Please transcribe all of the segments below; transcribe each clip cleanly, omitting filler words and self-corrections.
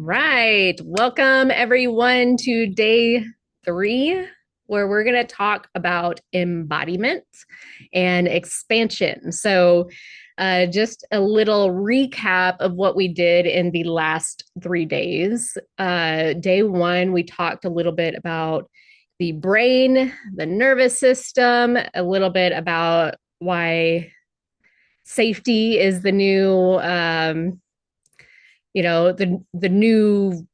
Right. Welcome everyone to day 3, where we're going to talk about embodiment and expansion. Just a little recap of what we did in the last 3 days. Day 1, we talked a little bit about the brain, the nervous system, a little bit about why safety is the new the new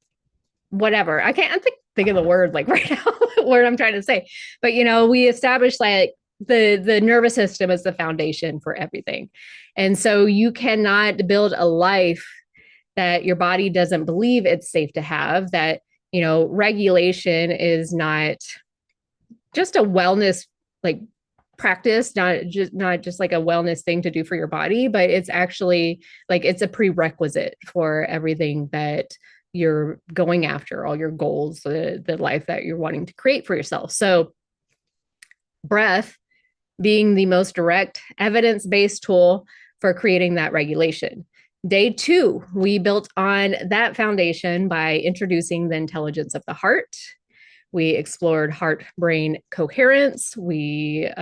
whatever. I can't think of the word like right now, the word I'm trying to say. But we established like the nervous system is the foundation for everything. And so you cannot build a life that your body doesn't believe it's safe to have, that regulation is not just a wellness like practice, not just like a wellness thing to do for your body, but it's actually like it's a prerequisite for everything that you're going after, all your goals, the life that you're wanting to create for yourself. So breath being the most direct evidence-based tool for creating that regulation. Day 2, we built on that foundation by introducing the intelligence of the heart. We explored heart brain coherence, which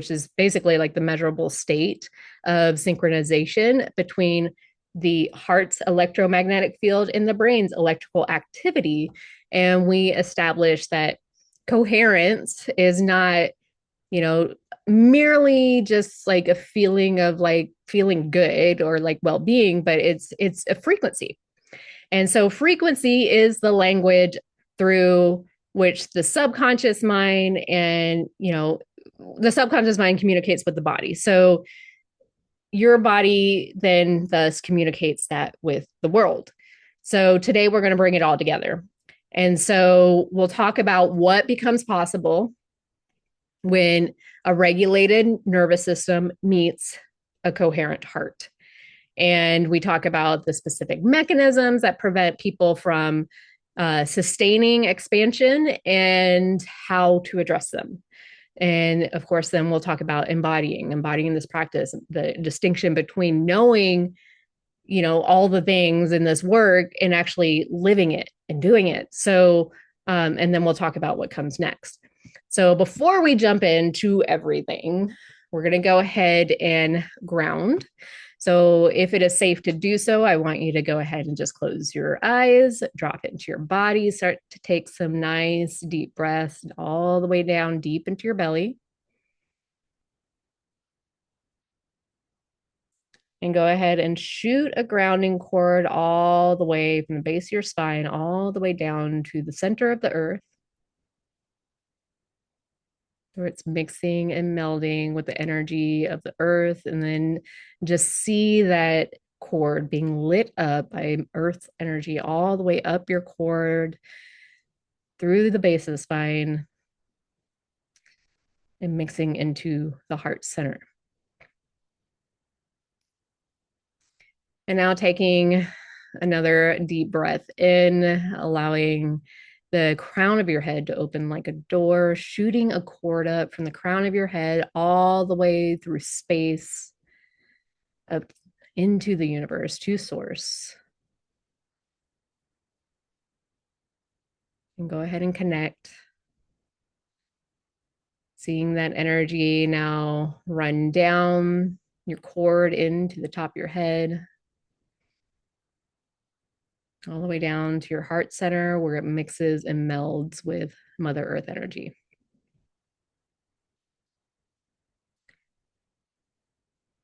is basically like the measurable state of synchronization between the heart's electromagnetic field and the brain's electrical activity. And we established that coherence is not, you know, merely just like a feeling of like feeling good or like well-being, but it's a frequency. And so frequency is the language through which the subconscious mind and, the subconscious mind communicates with the body. So your body then thus communicates that with the world. So today we're going to bring it all together. And so we'll talk about what becomes possible when a regulated nervous system meets a coherent heart. And we talk about the specific mechanisms that prevent people from sustaining expansion and how to address them. And of course, then we'll talk about embodying this practice, the distinction between knowing, all the things in this work and actually living it and doing it. So, and then we'll talk about what comes next. So before we jump into everything, we're going to go ahead and ground. So if it is safe to do so, I want you to go ahead and just close your eyes, drop into your body, start to take some nice deep breaths all the way down deep into your belly. And go ahead and shoot a grounding cord all the way from the base of your spine, all the way down to the center of the earth, where it's mixing and melding with the energy of the earth. And then just see that cord being lit up by earth's energy all the way up your cord through the base of the spine and mixing into the heart center. And now taking another deep breath in, allowing the crown of your head to open like a door, shooting a cord up from the crown of your head all the way through space up into the universe to source. And go ahead and connect. Seeing that energy now run down your cord into the top of your head, all the way down to your heart center where it mixes and melds with Mother Earth energy.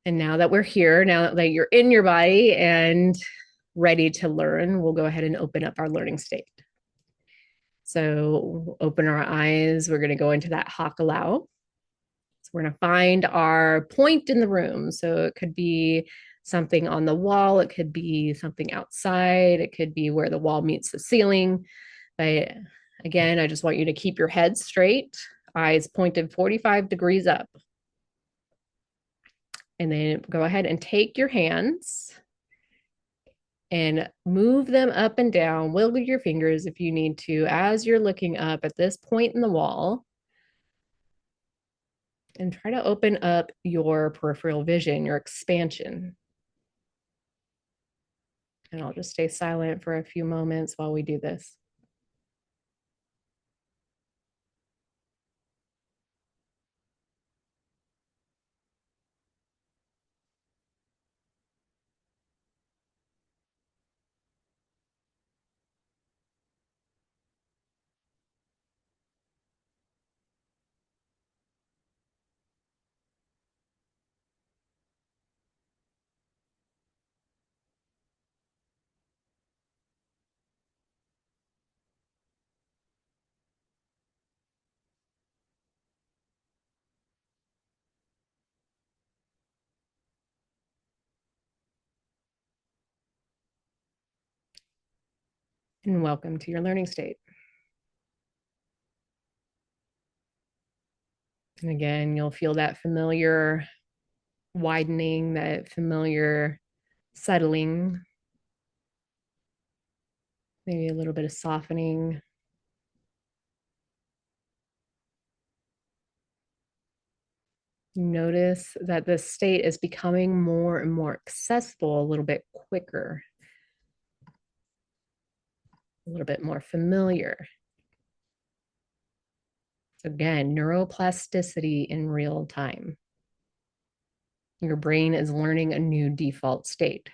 And now that we're here, now that you're in your body and ready to learn, we'll go ahead and open up our learning state. So we'll open our eyes. We're going to go into that Hakalau. So we're going to find our point in the room. So it could be something on the wall. It could be something outside. It could be where the wall meets the ceiling. But again, I just want you to keep your head straight, eyes pointed 45 degrees up. And then go ahead and take your hands and move them up and down. Wiggle your fingers if you need to as you're looking up at this point in the wall. And try to open up your peripheral vision, your expansion. And I'll just stay silent for a few moments while we do this. And welcome to your learning state. And again, you'll feel that familiar widening, that familiar settling, maybe a little bit of softening. Notice that this state is becoming more and more accessible, a little bit quicker, a little bit more familiar. So again, neuroplasticity in real time. Your brain is learning a new default state.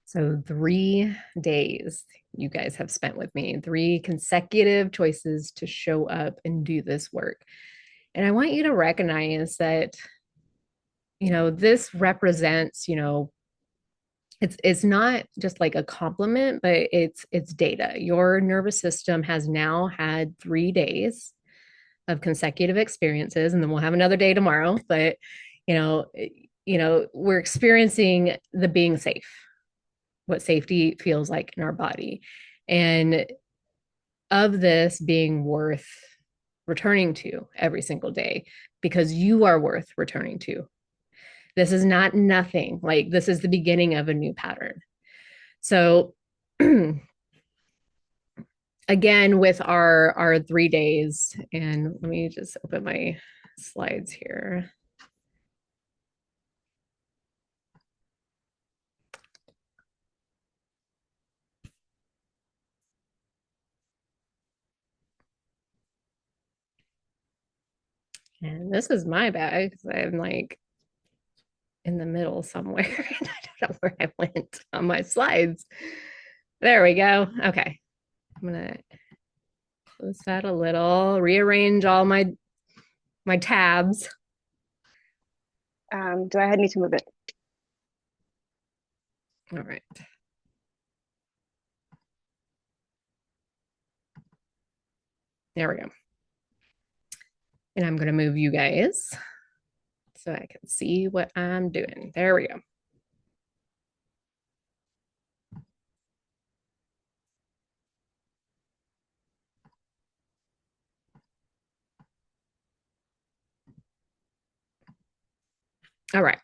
So 3 days you guys have spent with me, 3 consecutive choices to show up and do this work. And I want you to recognize that, this represents, it's not just like a compliment, but it's data. Your nervous system has now had 3 days of consecutive experiences, and then we'll have another day tomorrow. But you know, we're experiencing the being safe, what safety feels like in our body, and of this being worth returning to every single day because you are worth returning to. This is not nothing. Like, this is the beginning of a new pattern. So again, with our 3 days, and let me just open my slides here. And this is my bag because I'm like in the middle somewhere. And I don't know where I went on my slides. There we go. Okay. I'm gonna close that a little, rearrange all my tabs. Do I need to move it? All right. There we go. And I'm going to move you guys so I can see what I'm doing. There we go. All right.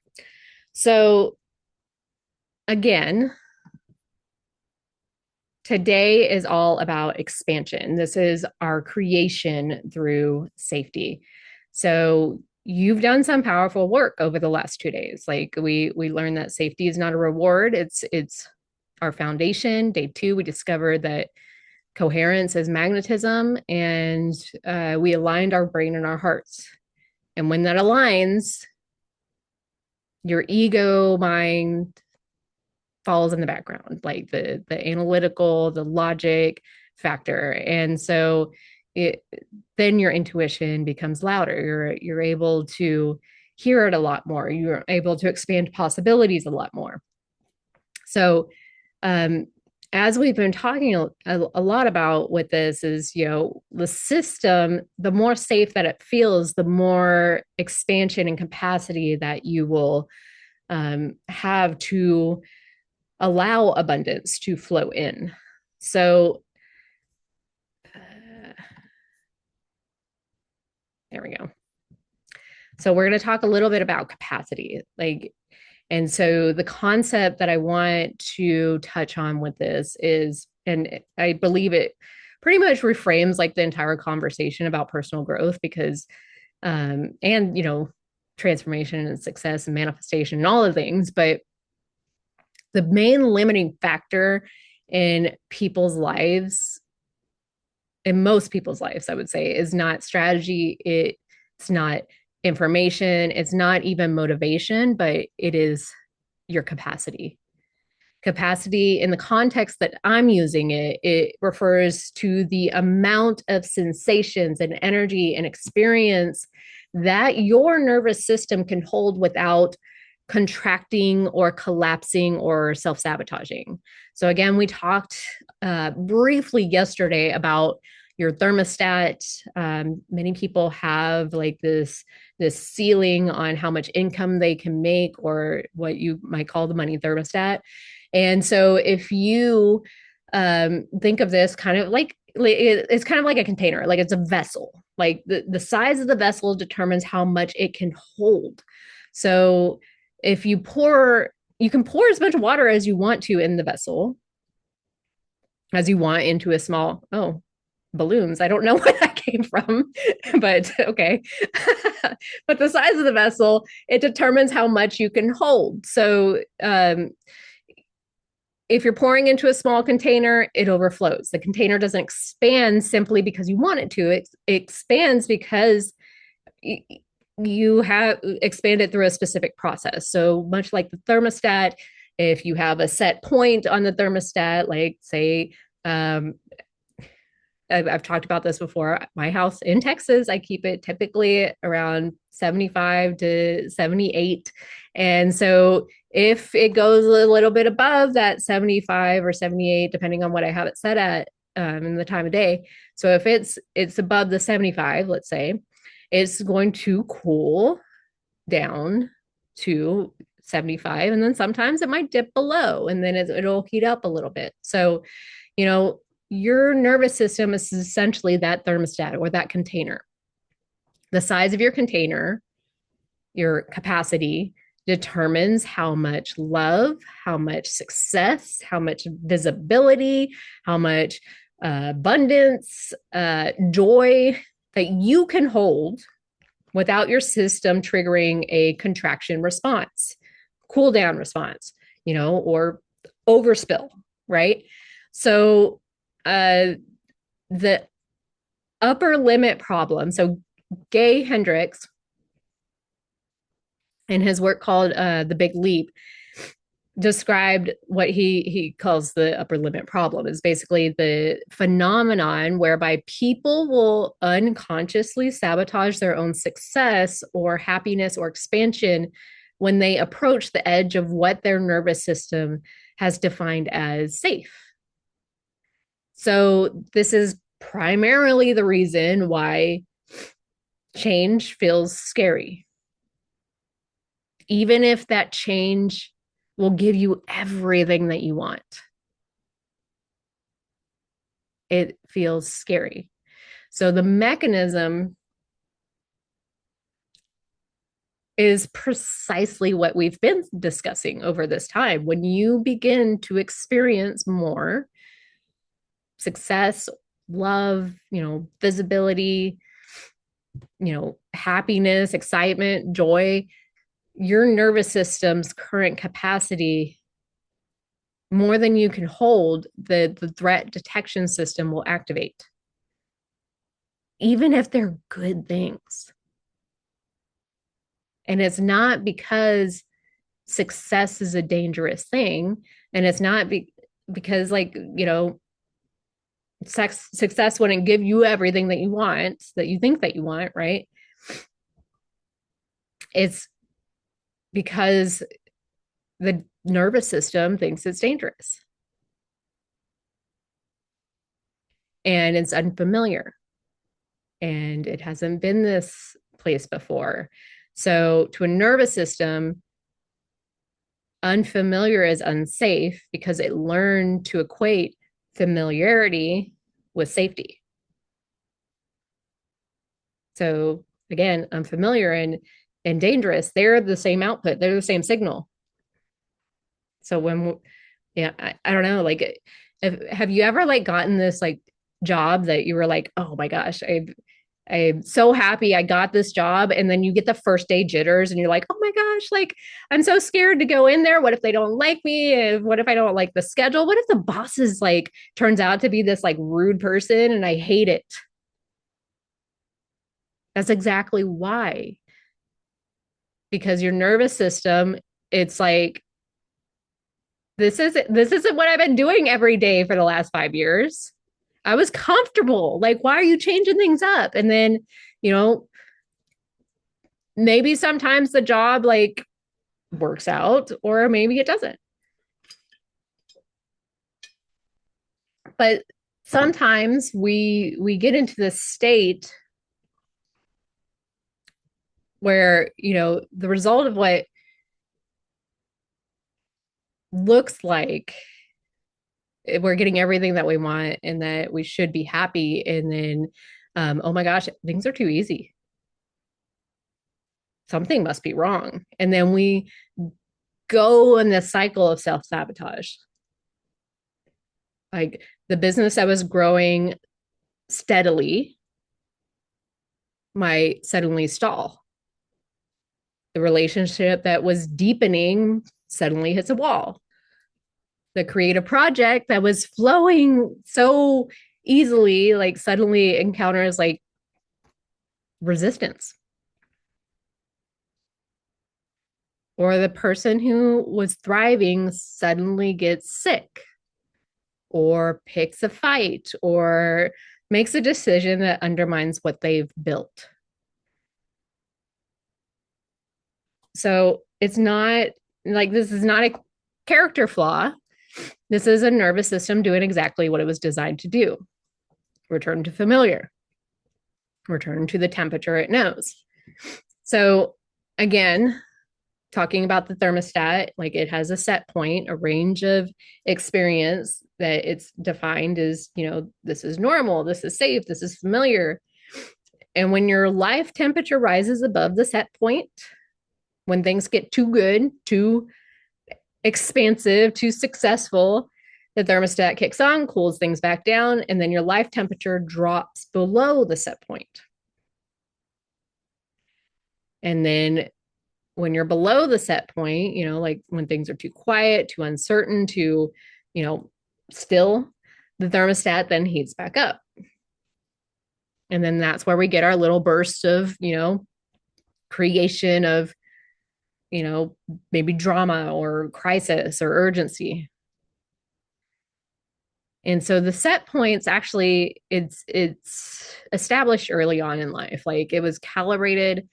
So again, today is all about expansion. This is our creation through safety. So you've done some powerful work over the last 2 days. Like, we learned that safety is not a reward. It's our foundation. Day 2, we discovered that coherence is magnetism, and we aligned our brain and our hearts. And when that aligns, your ego mind falls in the background, like the analytical, the logic factor. And so then your intuition becomes louder. You're able to hear it a lot more. You're able to expand possibilities a lot more. So as we've been talking a lot about with this is, the system, the more safe that it feels, the more expansion and capacity that you will have to allow abundance to flow in. So there we go. So we're going to talk a little bit about capacity, and so the concept that I want to touch on with this is, and I believe it pretty much reframes like the entire conversation about personal growth because and transformation and success and manifestation and all the things, but the main limiting factor in people's lives, in most people's lives, I would say, is not strategy. It's not information. It's not even motivation, but it is your capacity. Capacity, in the context that I'm using it, it refers to the amount of sensations and energy and experience that your nervous system can hold without contracting or collapsing or self-sabotaging. So again, we talked briefly yesterday about your thermostat. Many people have like this ceiling on how much income they can make, or what you might call the money thermostat. And so if you think of this kind of like, it's kind of like a container, like it's a vessel. Like the size of the vessel determines how much it can hold. So if you can pour as much water as you want to in the vessel, as you want into a small, balloons. I don't know where that came from, but okay. But the size of the vessel, it determines how much you can hold. So if you're pouring into a small container, it overflows. The container doesn't expand simply because you want it to. It expands because you have expanded through a specific process. So much like the thermostat, if you have a set point on the thermostat, like say, I've talked about this before. My house in Texas, I keep it typically around 75 to 78. And so if it goes a little bit above that 75 or 78, depending on what I have it set at in the time of day. So if it's above the 75, let's say, it's going to cool down to 75. And then sometimes it might dip below and then it'll heat up a little bit. So, your nervous system is essentially that thermostat or that container. The size of your container, your capacity, determines how much love, how much success, how much visibility, how much abundance, joy that you can hold without your system triggering a contraction response, cool down response, or overspill, right? So the upper limit problem. So Gay Hendricks, in his work called The Big Leap, described what he calls the upper limit problem is basically the phenomenon whereby people will unconsciously sabotage their own success or happiness or expansion when they approach the edge of what their nervous system has defined as safe. So this is primarily the reason why change feels scary. Even if that change will give you everything that you want, it feels scary. So the mechanism is precisely what we've been discussing over this time. When you begin to experience more success, love, visibility, happiness, excitement, joy, your nervous system's current capacity, more than you can hold, the threat detection system will activate, even if they're good things. And it's not because success is a dangerous thing. And it's not because success wouldn't give you everything that you want, that you think that you want, right? It's because the nervous system thinks it's dangerous. And it's unfamiliar. And it hasn't been this place before. So to a nervous system, unfamiliar is unsafe because it learned to equate familiarity with safety. So again, unfamiliar and dangerous, they're the same output, they're the same signal. So I don't know, have you ever gotten this job that you were like, oh my gosh, I'm so happy I got this job. And then you get the first day jitters and you're like, oh my gosh, like I'm so scared to go in there. What if they don't like me? What if I don't like the schedule? What if the boss is like turns out to be this like rude person and I hate it? That's exactly why. Because your nervous system, it's like, this isn't what I've been doing every day for the last 5 years. I was comfortable. Like, why are you changing things up? And then, you know, maybe sometimes the job like works out or maybe it doesn't. But sometimes we get into this state where, the result of what looks like we're getting everything that we want and that we should be happy, and then oh my gosh, things are too easy, something must be wrong, and then we go in this cycle of self-sabotage. Like the business that was growing steadily might suddenly stall. The relationship that was deepening suddenly hits a wall. The creative project that was flowing so easily, like suddenly encounters like resistance. Or the person who was thriving suddenly gets sick or picks a fight or makes a decision that undermines what they've built. So it's not like this is not a character flaw. This is a nervous system doing exactly what it was designed to do: return to familiar, return to the temperature it knows. So, again, talking about the thermostat, like it has a set point, a range of experience that it's defined as, this is normal, this is safe, this is familiar. And when your life temperature rises above the set point, when things get too good, too expansive, too successful, the thermostat kicks on, cools things back down, and then your life temperature drops below the set point. And then when you're below the set point, like when things are too quiet, too uncertain, too, still, the thermostat then heats back up. And then that's where we get our little bursts of, creation of, maybe drama or crisis or urgency. And so the set points actually, it's established early on in life. Like it was calibrated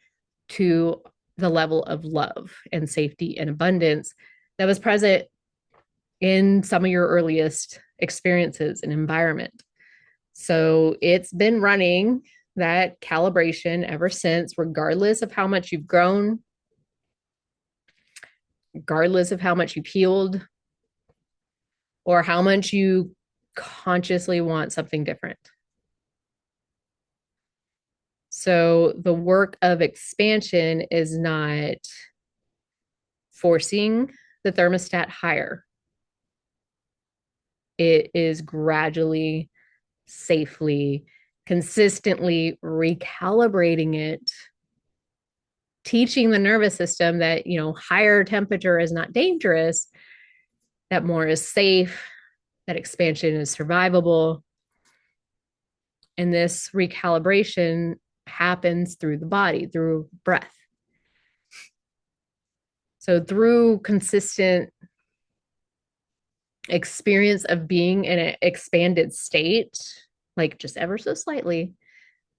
to the level of love and safety and abundance that was present in some of your earliest experiences and environment. So it's been running that calibration ever since, regardless of how much you've grown, regardless of how much you've healed, or how much you consciously want something different. So the work of expansion is not forcing the thermostat higher. It is gradually, safely, consistently recalibrating it, teaching the nervous system that, higher temperature is not dangerous, that more is safe, that expansion is survivable. And this recalibration happens through the body, through breath. So through consistent experience of being in an expanded state, like just ever so slightly,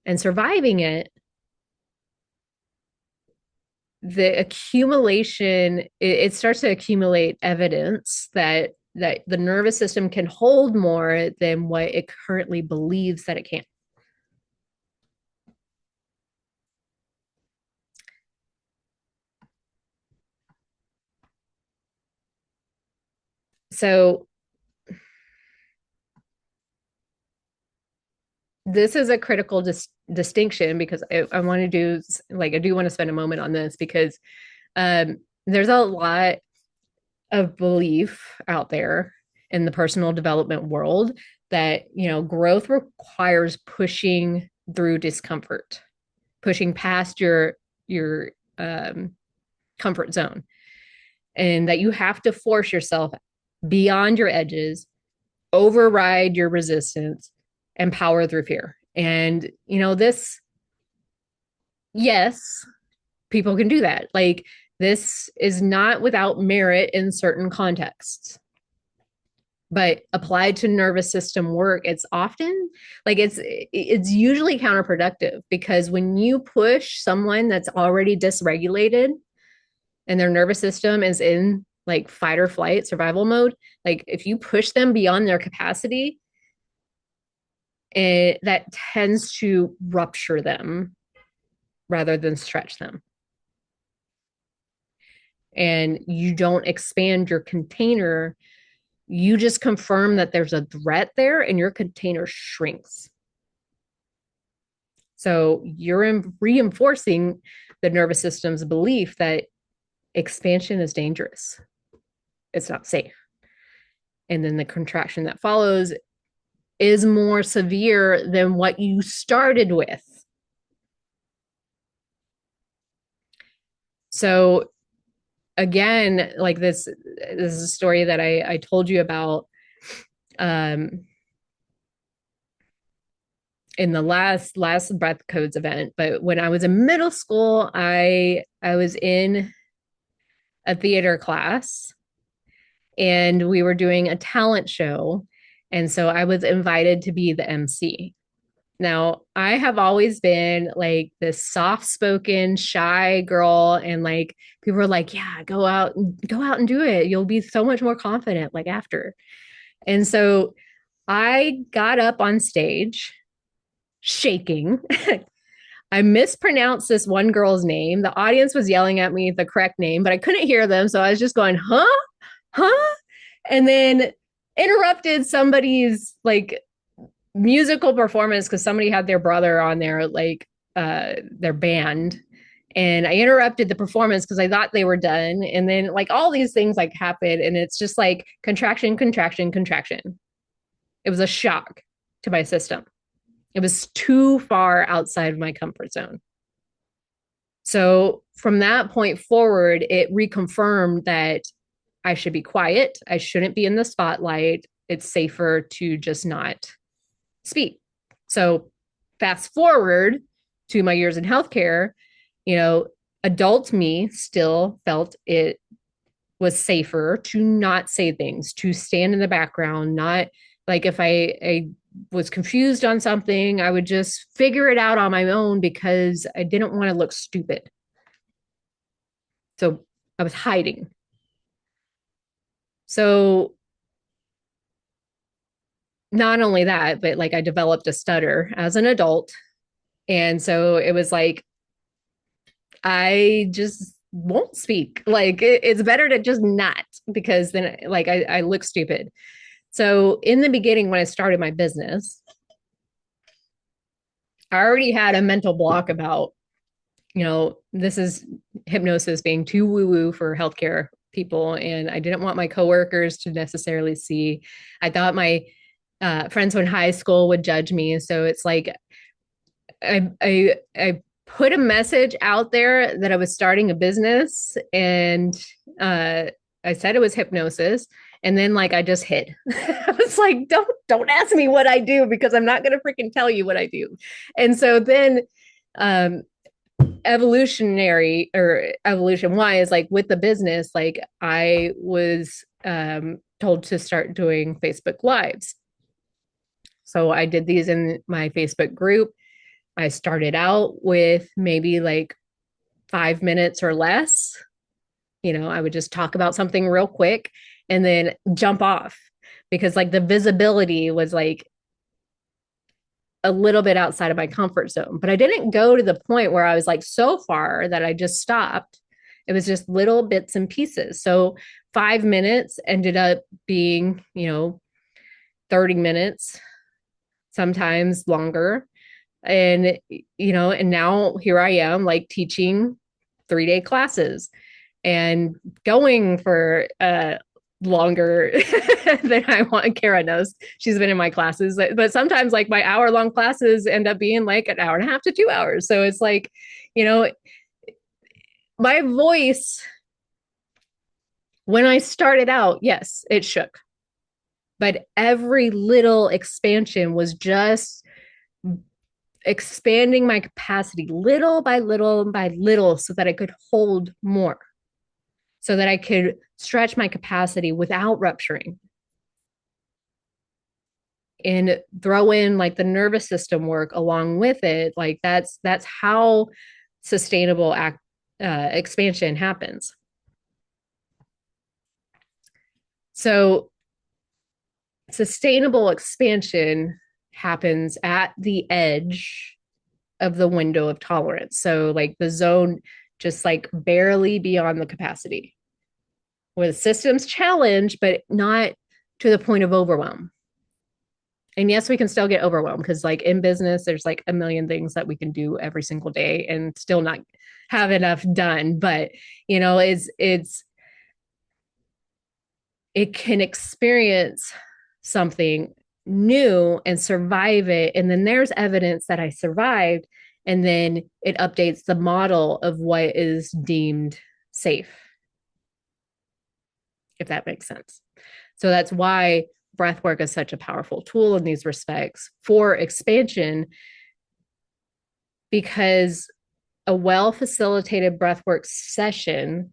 and surviving it, the accumulation, it starts to accumulate evidence that the nervous system can hold more than what it currently believes that it can. So this is a critical distinction, because I want to do, like, I do want to spend a moment on this, because there's a lot of belief out there in the personal development world that, growth requires pushing through discomfort, pushing past your comfort zone, and that you have to force yourself beyond your edges, override your resistance, and power through fear. And, this, yes, people can do that. Like, this is not without merit in certain contexts, but applied to nervous system work, it's often like it's usually counterproductive, because when you push someone that's already dysregulated and their nervous system is in like fight or flight survival mode, like if you push them beyond their capacity, that tends to rupture them rather than stretch them. And you don't expand your container, you just confirm that there's a threat there and your container shrinks. So you're reinforcing the nervous system's belief that expansion is dangerous. It's not safe. And then the contraction that follows is more severe than what you started with. So again, like this is a story that I told you about in the last Breath Codes event. But when I was in middle school, I was in a theater class and we were doing a talent show. And so I was invited to be the MC. Now, I have always been like this soft-spoken, shy girl, and like people were like, "Yeah, go out and do it. You'll be so much more confident like after." And so I got up on stage shaking. I mispronounced this one girl's name. The audience was yelling at me the correct name, but I couldn't hear them, so I was just going, "Huh? Huh?" And then interrupted somebody's like musical performance because somebody had their brother on their band, and I interrupted the performance because I thought they were done, and then like all these things like happened, and it's just like contraction, contraction, contraction. It was a shock to my system. It was too far outside of my comfort zone. So from that point forward, it reconfirmed that I should be quiet, I shouldn't be in the spotlight, it's safer to just not speak. So fast forward to my years in healthcare, adult me still felt it was safer to not say things, to stand in the background, not like if I was confused on something, I would just figure it out on my own because I didn't want to look stupid. So I was hiding. So not only that, but like I developed a stutter as an adult. And so it was like, I just won't speak. Like it's better to just not, because then like I look stupid. So in the beginning, when I started my business, I already had a mental block about, this is hypnosis being too woo-woo for healthcare people. And I didn't want my coworkers to necessarily see. I thought my friends in high school would judge me. So it's like I put a message out there that I was starting a business, and I said it was hypnosis, and then like I just hid. I was like, don't ask me what I do because I'm not gonna freaking tell you what I do. And so then evolutionary or evolution wise, like with the business, like I was told to start doing Facebook Lives. So I did these in my Facebook group. I started out with maybe like 5 minutes or less. I would just talk about something real quick and then jump off, because like the visibility was like a little bit outside of my comfort zone. But I didn't go to the point where I was like so far that I just stopped. It was just little bits and pieces. So 5 minutes ended up being, 30 minutes, sometimes longer. And, and now here I am like teaching 3-day classes and going for longer than I want. Kara knows. She's been in my classes, but sometimes like my hour-long classes end up being like an hour and a half to 2 hours. So it's like, you know, my voice when I started out, yes, it shook. But every little expansion was just expanding my capacity little by little by little so that I could hold more, so that I could stretch my capacity without rupturing and throw in like the nervous system work along with it. Like that's how sustainable expansion happens. So sustainable expansion happens at the edge of the window of tolerance. So like the zone just like barely beyond the capacity where the system's challenged, but not to the point of overwhelm. And yes, we can still get overwhelmed because like in business, there's like a million things that we can do every single day and still not have enough done. But you know, it can experience something new and survive it. And then there's evidence that I survived. And then it updates the model of what is deemed safe, if that makes sense. So that's why breath work is such a powerful tool in these respects for expansion, because a well facilitated breathwork session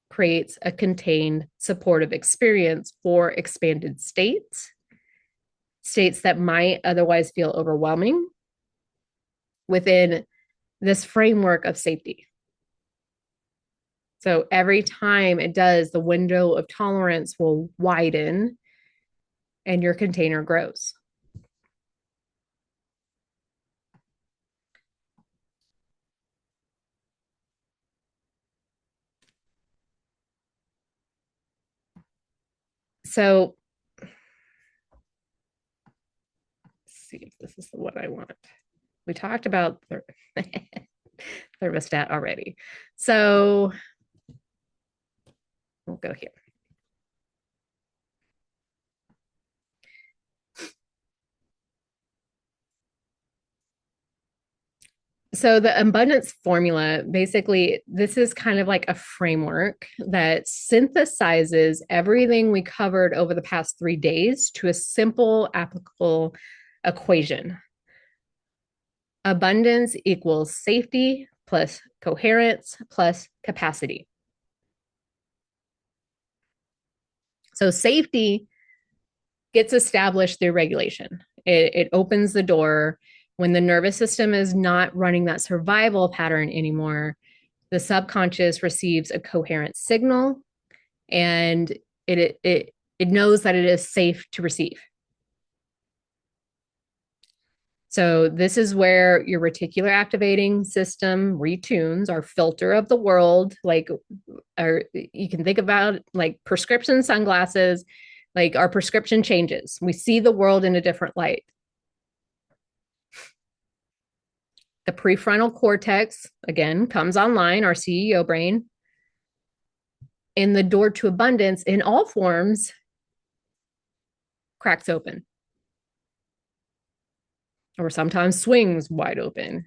creates a contained supportive experience for expanded states that might otherwise feel overwhelming within this framework of safety. So every time it does, the window of tolerance will widen and your container grows. So let's see if this is the one I want. We talked about thermostat already. So we'll go here. So the abundance formula, basically, this is kind of like a framework that synthesizes everything we covered over the past 3 days to a simple applicable equation. Abundance equals safety plus coherence plus capacity. So safety gets established through regulation. It opens the door when the nervous system is not running that survival pattern anymore. The subconscious receives a coherent signal, and it knows that it is safe to receive. So this is where your reticular activating system retunes our filter of the world. Like, or you can think about like prescription sunglasses, like our prescription changes. We see the world in a different light. The prefrontal cortex, again, comes online, our CEO brain. And the door to abundance in all forms cracks open, or sometimes swings wide open.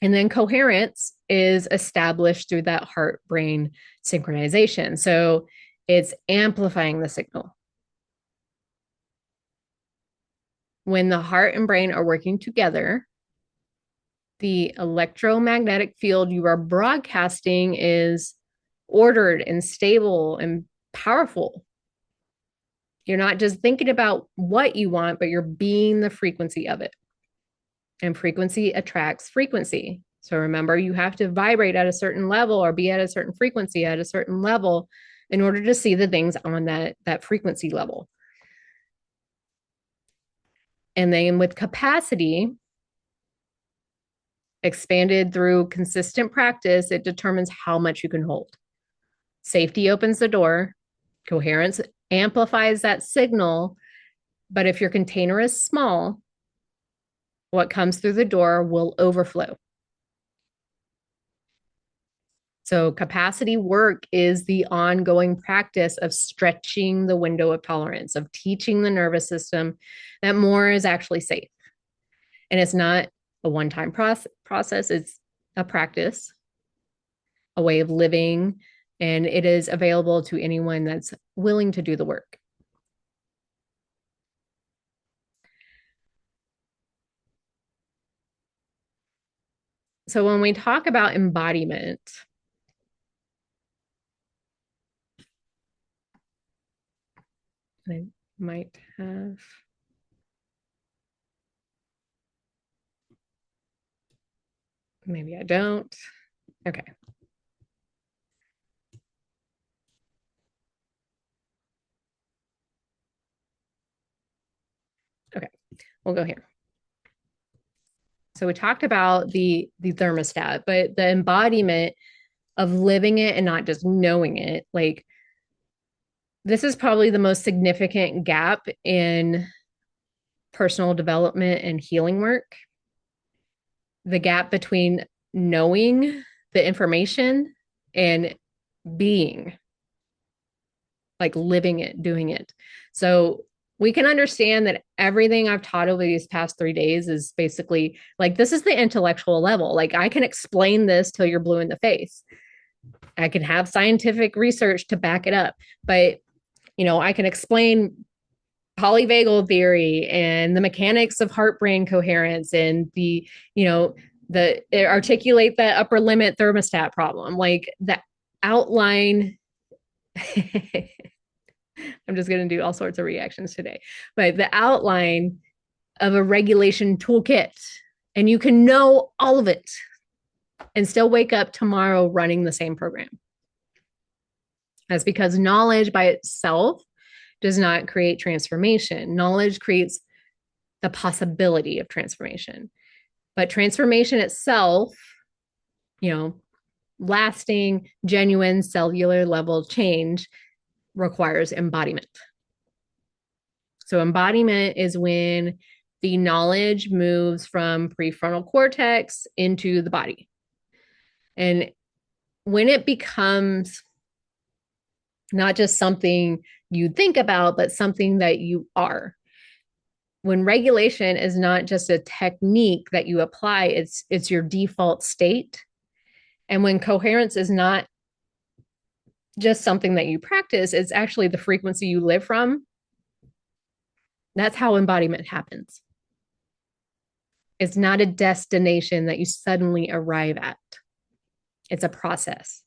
And then coherence is established through that heart brain synchronization. So it's amplifying the signal. When the heart and brain are working together, the electromagnetic field you are broadcasting is ordered and stable and powerful. You're not just thinking about what you want, but you're being the frequency of it. And frequency attracts frequency. So remember, you have to vibrate at a certain level or be at a certain frequency at a certain level in order to see the things on that frequency level. And then with capacity, expanded through consistent practice, it determines how much you can hold. Safety opens the door, coherence amplifies that signal. But if your container is small, what comes through the door will overflow. So, capacity work is the ongoing practice of stretching the window of tolerance, of teaching the nervous system that more is actually safe. And it's not a one time process, it's a practice, a way of living, and it is available to anyone that's willing to do the work. So, when we talk about embodiment, I might have. Maybe I don't. Okay. Okay. We'll go here. So we talked about the thermostat, but the embodiment of living it and not just knowing it, like this is probably the most significant gap in personal development and healing work. The gap between knowing the information and being, like living it, doing it. So we can understand that everything I've taught over these past 3 days is basically like this is the intellectual level. Like I can explain this till you're blue in the face. I can have scientific research to back it up, but I can explain polyvagal theory and the mechanics of heart brain coherence and the articulate the upper limit thermostat problem, like the outline. I'm just going to do all sorts of reactions today, but the outline of a regulation toolkit, and you can know all of it and still wake up tomorrow running the same program. That's because knowledge by itself does not create transformation. Knowledge creates the possibility of transformation. But transformation itself, lasting, genuine cellular level change requires embodiment. So embodiment is when the knowledge moves from prefrontal cortex into the body. And when it becomes not just something you think about, but something that you are. When regulation is not just a technique that you apply, it's your default state. And when coherence is not just something that you practice, it's actually the frequency you live from. That's how embodiment happens. It's not a destination that you suddenly arrive at. It's a process.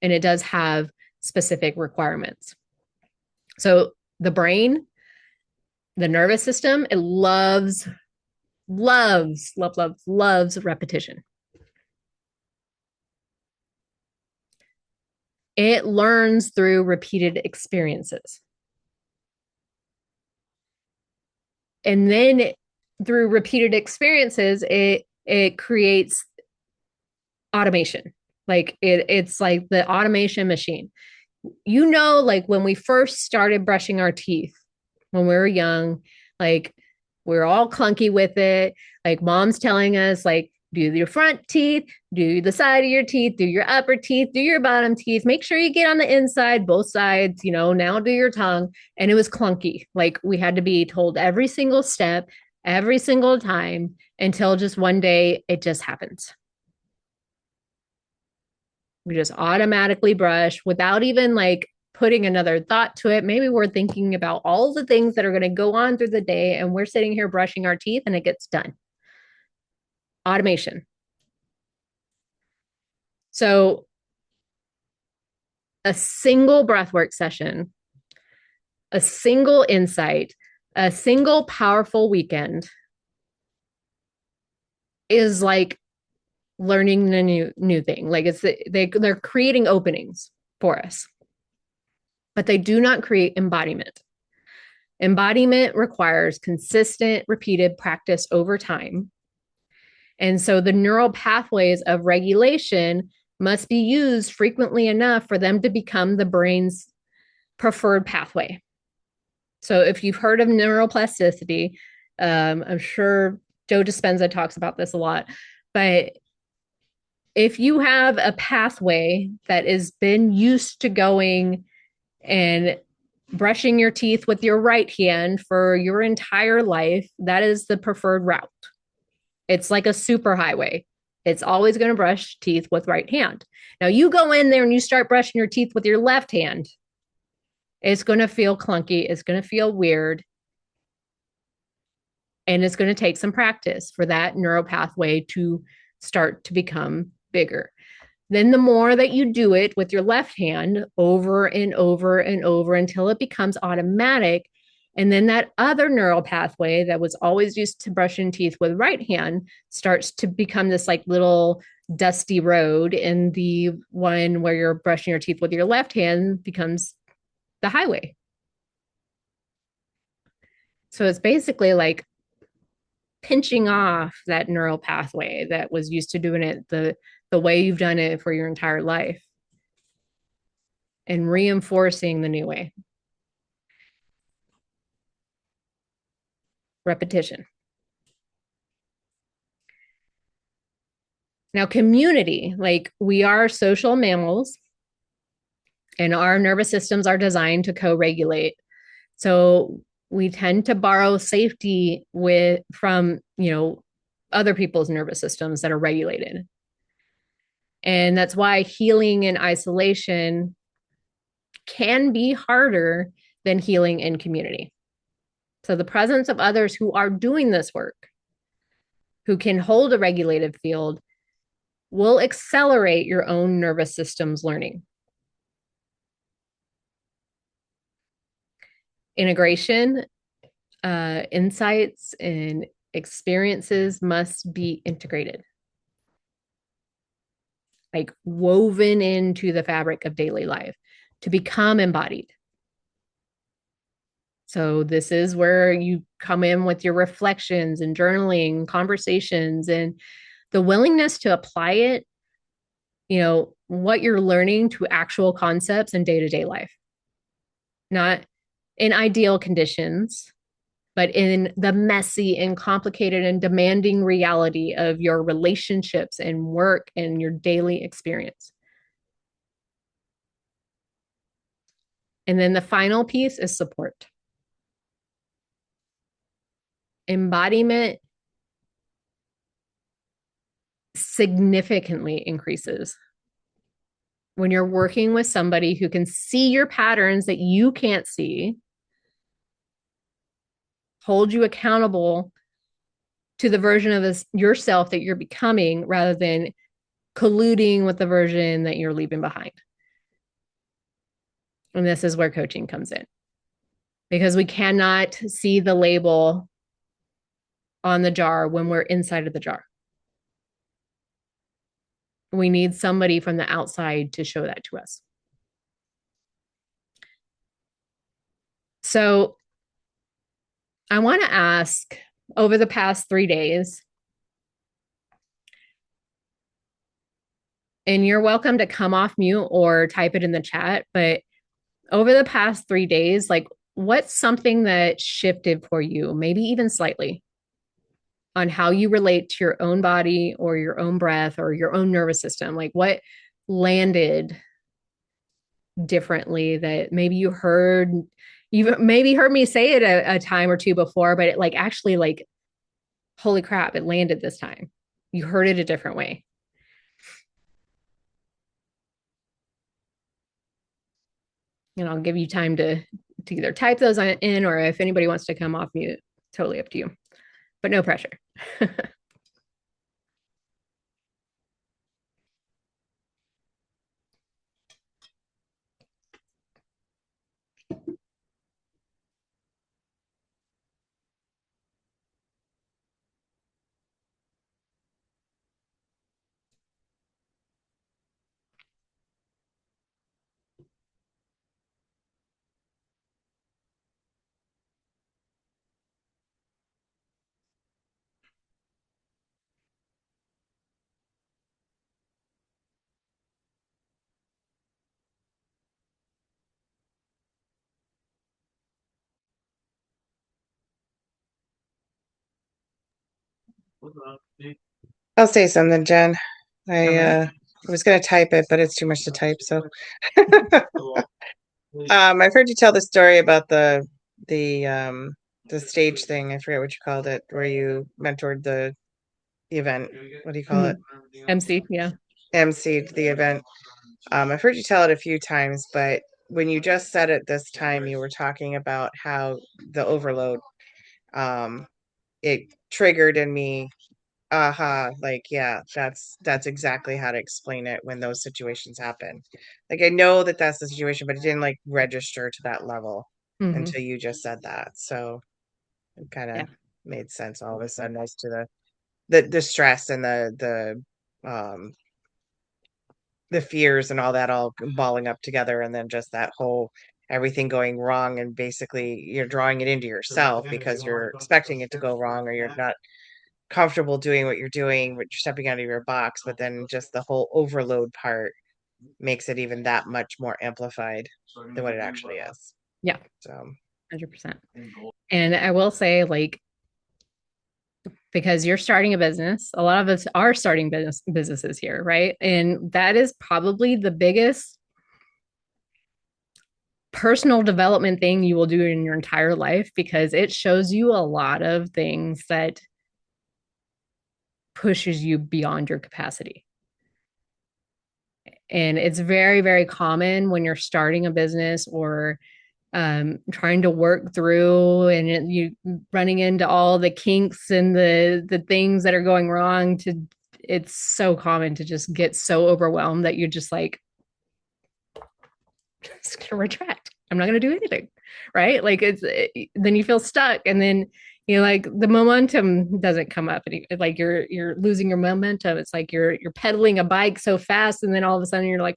And it does have specific requirements. So the brain, the nervous system, it loves repetition. It learns through repeated experiences. And then through repeated experiences, it creates automation. Like it's like the automation machine. Like when we first started brushing our teeth when we were young, like we're all clunky with it. Like mom's telling us, like, do your front teeth, do the side of your teeth, do your upper teeth, do your bottom teeth. Make sure you get on the inside, both sides, now do your tongue. And it was clunky. Like we had to be told every single step, every single time until just one day it just happens. We just automatically brush without even like putting another thought to it. Maybe we're thinking about all the things that are going to go on through the day and we're sitting here brushing our teeth and it gets done. Automation. So a single breathwork session, a single insight, a single powerful weekend is like learning the new thing. Like they're creating openings for us, but they do not create embodiment. Embodiment requires consistent, repeated practice over time. And so the neural pathways of regulation must be used frequently enough for them to become the brain's preferred pathway. So if you've heard of neuroplasticity, I'm sure Joe Dispenza talks about this a lot, but If you have a pathway that has been used to going and brushing your teeth with your right hand for your entire life, that is the preferred route. It's like a super highway. It's always going to brush teeth with right hand. Now you go in there and you start brushing your teeth with your left hand. It's going to feel clunky. It's going to feel weird. And it's going to take some practice for that neural pathway to start to become bigger. Then the more that you do it with your left hand over and over and over until it becomes automatic. And then that other neural pathway that was always used to brushing teeth with right hand starts to become this like little dusty road. And the one where you're brushing your teeth with your left hand becomes the highway. So it's basically like pinching off that neural pathway that was used to doing it the way you've done it for your entire life and reinforcing the new way. Repetition. Now, community, like we are social mammals and our nervous systems are designed to co-regulate. So we tend to borrow safety with from, other people's nervous systems that are regulated. And that's why healing in isolation can be harder than healing in community. So the presence of others who are doing this work, who can hold a regulated field, will accelerate your own nervous system's learning. Integration, insights, and experiences must be integrated, like woven into the fabric of daily life to become embodied. So, this is where you come in with your reflections and journaling, conversations, and the willingness to apply it, what you're learning to actual concepts in day to day life, not in ideal conditions, but in the messy and complicated and demanding reality of your relationships and work and your daily experience. And then the final piece is support. Embodiment significantly increases when you're working with somebody who can see your patterns that you can't see, hold you accountable to the version of yourself that you're becoming rather than colluding with the version that you're leaving behind. And this is where coaching comes in because we cannot see the label on the jar when we're inside of the jar. We need somebody from the outside to show that to us. So I want to ask, over the past 3 days, and you're welcome to come off mute or type it in the chat, but over the past 3 days, like what's something that shifted for you, maybe even slightly, on how you relate to your own body or your own breath or your own nervous system? Like what landed differently that maybe you maybe heard me say it a time or two before, but it like actually like, holy crap, it landed this time. You heard it a different way. And I'll give you time to either type those in or if anybody wants to come off mute, totally up to you, but no pressure. I'll say something, Jen. I All right. was gonna type it, but it's too much to type. So I've heard you tell the story about the the stage thing. I forget what you called it, where you mentored the event. What do you call it? Mhm. MC, yeah. MC'd the event. I've heard you tell it a few times, but when you just said it this time, you were talking about how the overload, um, it triggered in me, aha, like, yeah, that's exactly how to explain it when those situations happen. Like, I know that that's the situation, but it didn't like register to that level Hmm. until you just said that. So it kind of Yeah. made sense all of a sudden as to the stress and the fears and all that all balling up together, and then just that whole everything going wrong, and basically you're drawing it into yourself because you're expecting it to go wrong, or you're not comfortable doing what you're doing, but you're stepping out of your box, but then just the whole overload part makes it even that much more amplified than what it actually is. Yeah. So 100%. And I will say, like, because you're starting a business, a lot of us are starting businesses here, right? And that is probably the biggest personal development thing you will do in your entire life because it shows you a lot of things that pushes you beyond your capacity. And it's very, very common when you're starting a business or trying to work through and you running into all the kinks and the things that are going wrong to it's so common to just get so overwhelmed that you're just like just gonna retract. I'm not gonna do anything, right? Like then you feel stuck, and then you know, like the momentum doesn't come up, and like you're losing your momentum. It's like you're pedaling a bike so fast, and then all of a sudden you're like,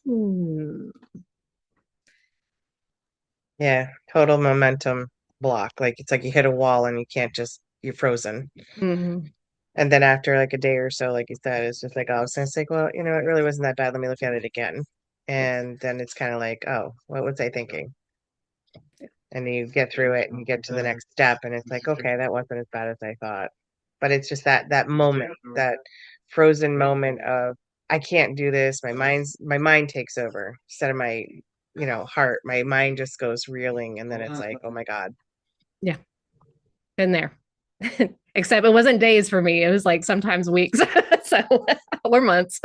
yeah, total momentum block. Like it's like you hit a wall and you can't just you're frozen. mm-hmm. And then after like a day or so, like you said, it's just like, oh, so it's like, well, you know, it really wasn't that bad. Let me look at it again. And then it's kind of like, oh, what was I thinking? And you get through it and you get to the next step, and it's like, okay, that wasn't as bad as I thought. But it's just that moment, that frozen moment of I can't do this. My mind takes over instead of my, heart. My mind just goes reeling, and then it's like, oh my God. Yeah, been there. Except it wasn't days for me. It was like sometimes weeks, so or months.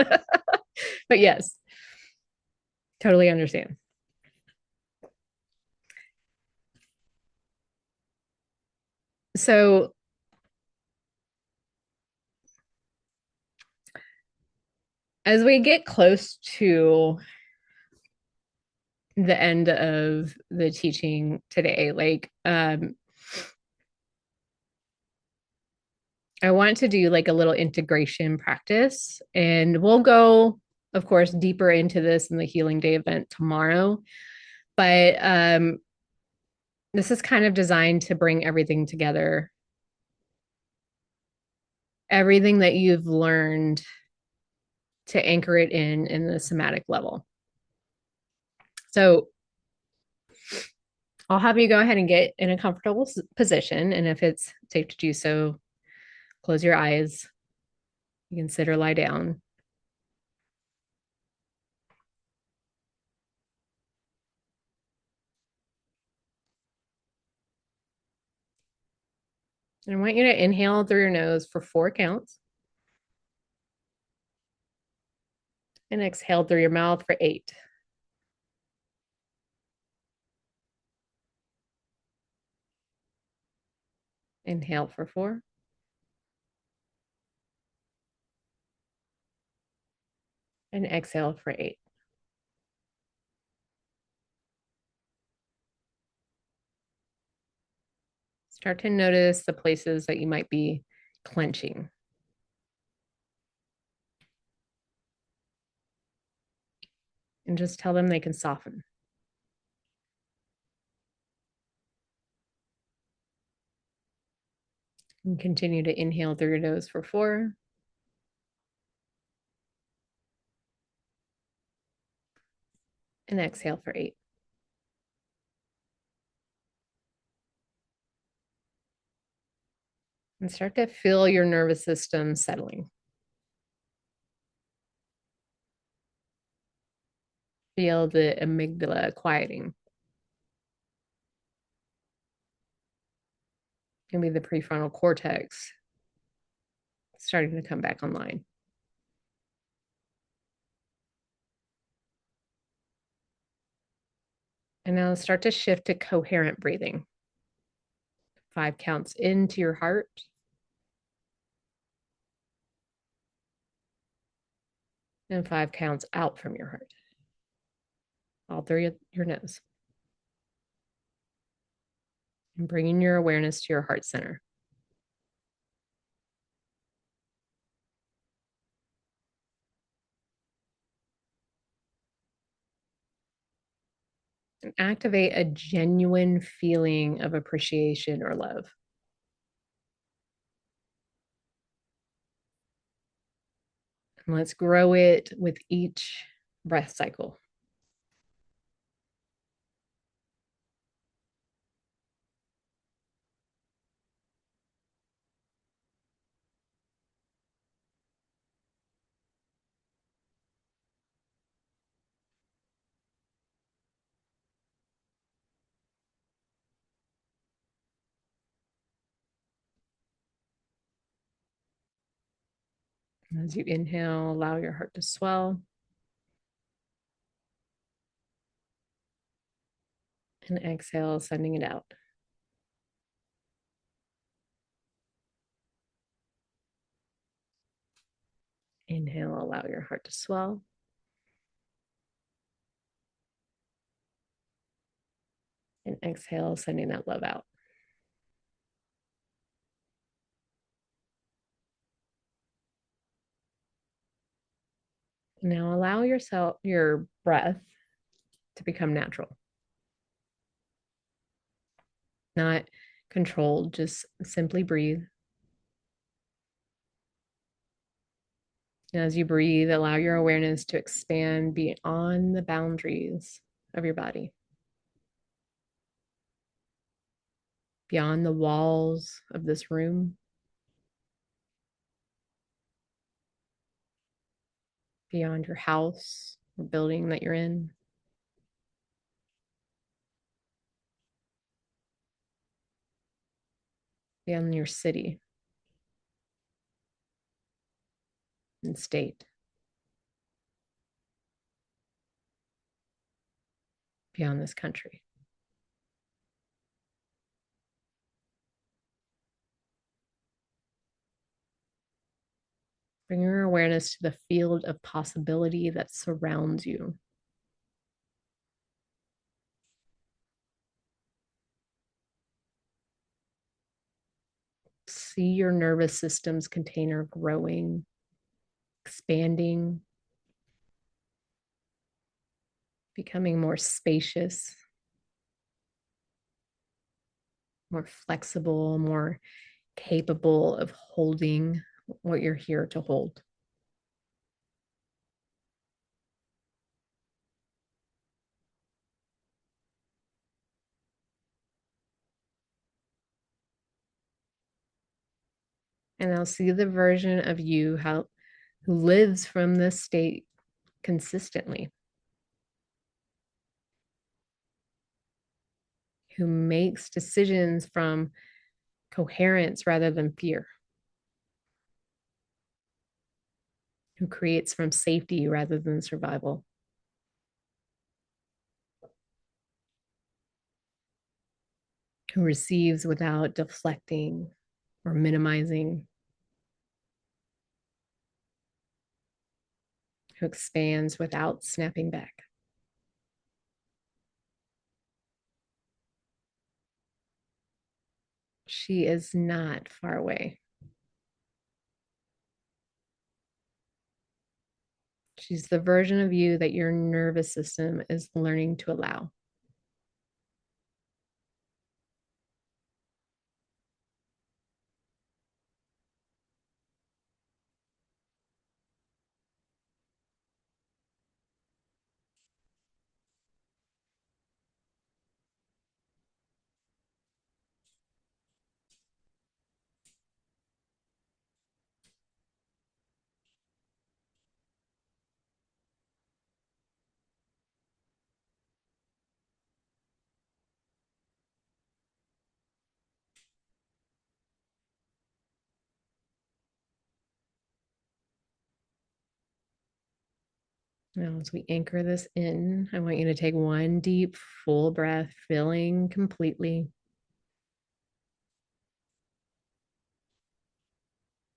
But yes, totally understand. So as we get close to the end of the teaching today, like I want to do like a little integration practice, and we'll go, of course, deeper into this in the Healing Day event tomorrow. But this is kind of designed to bring everything together, everything that you've learned to anchor it in the somatic level. So I'll have you go ahead and get in a comfortable position. And if it's safe to do so, close your eyes. You can sit or lie down. And I want you to inhale through your nose for 4 counts and exhale through your mouth for 8. Inhale for 4 and exhale for 8. Start to notice the places that you might be clenching. And just tell them they can soften. And continue to inhale through your nose for 4 and exhale for 8. And start to feel your nervous system settling. Feel the amygdala quieting. Maybe the prefrontal cortex starting to come back online. And now start to shift to coherent breathing. 5 counts into your heart and 5 counts out from your heart, all through your nose. And bringing your awareness to your heart center. And activate a genuine feeling of appreciation or love. And let's grow it with each breath cycle. As you inhale, allow your heart to swell. And exhale, sending it out. Inhale, allow your heart to swell. And exhale, sending that love out. Now allow your breath to become natural, not controlled, just simply breathe. And as you breathe, allow your awareness to expand beyond the boundaries of your body, beyond the walls of this room, beyond your house or building that you're in, beyond your city and state, beyond this country. Bring your awareness to the field of possibility that surrounds you. See your nervous system's container growing, expanding, becoming more spacious, more flexible, more capable of holding what you're here to hold. And I'll see the version of you who lives from this state consistently, who makes decisions from coherence rather than fear, who creates from safety rather than survival, who receives without deflecting or minimizing, who expands without snapping back. She is not far away. She's the version of you that your nervous system is learning to allow. Now, as we anchor this in, I want you to take one deep, full breath, filling completely.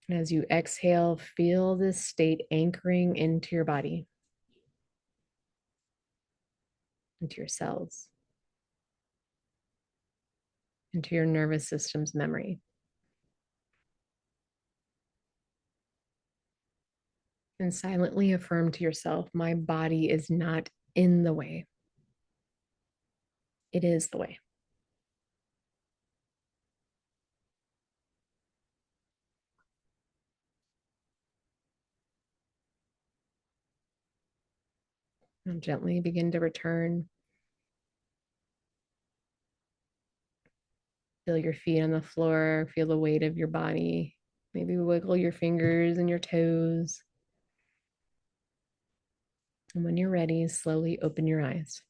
And as you exhale, feel this state anchoring into your body, into your cells, into your nervous system's memory. And silently affirm to yourself, my body is not in the way. It is the way. Now gently begin to return. Feel your feet on the floor, feel the weight of your body. Maybe wiggle your fingers and your toes. And when you're ready, slowly open your eyes.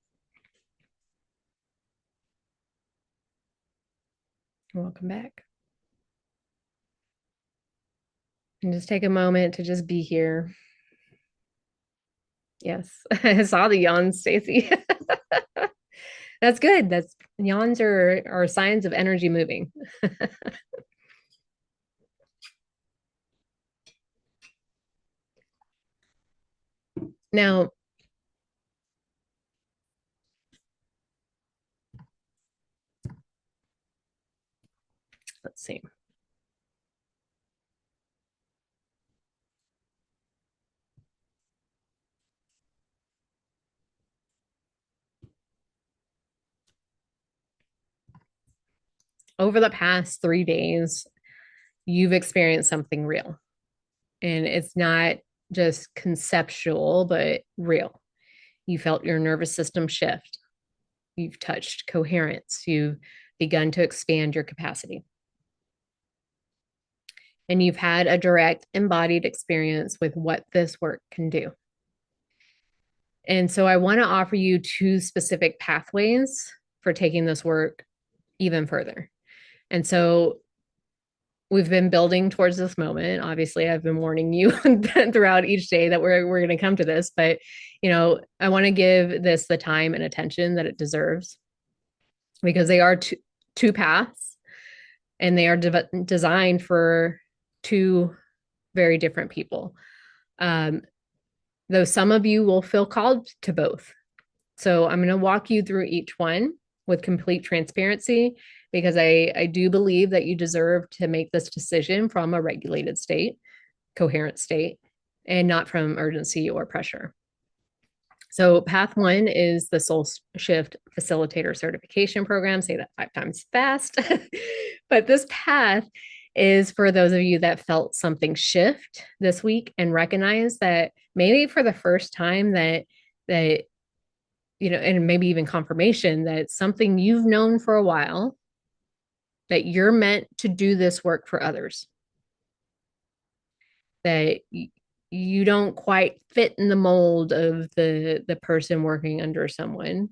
Welcome back. And just take a moment to just be here. Yes, I saw the yawns, Stacy. That's good. That's yawns are signs of energy moving. Now, let's see. Over the past 3 days, you've experienced something real. And it's not just conceptual, but real. You felt your nervous system shift. You've touched coherence. You've begun to expand your capacity. And you've had a direct embodied experience with what this work can do. And so I want to offer you two specific pathways for taking this work even further. And so we've been building towards this moment. Obviously, I've been warning you throughout each day that we're going to come to this, but I want to give this the time and attention that it deserves because they are two paths and they are designed for two very different people. Though some of you will feel called to both. So I'm going to walk you through each one with complete transparency because I do believe that you deserve to make this decision from a regulated state, coherent state, and not from urgency or pressure. So path one is the Soul Shift Facilitator Certification Program. Say that 5 times fast. But this path is for those of you that felt something shift this week and recognize that maybe for the first time that and maybe even confirmation that something you've known for a while, that you're meant to do this work for others, that you don't quite fit in the mold of the person working under someone,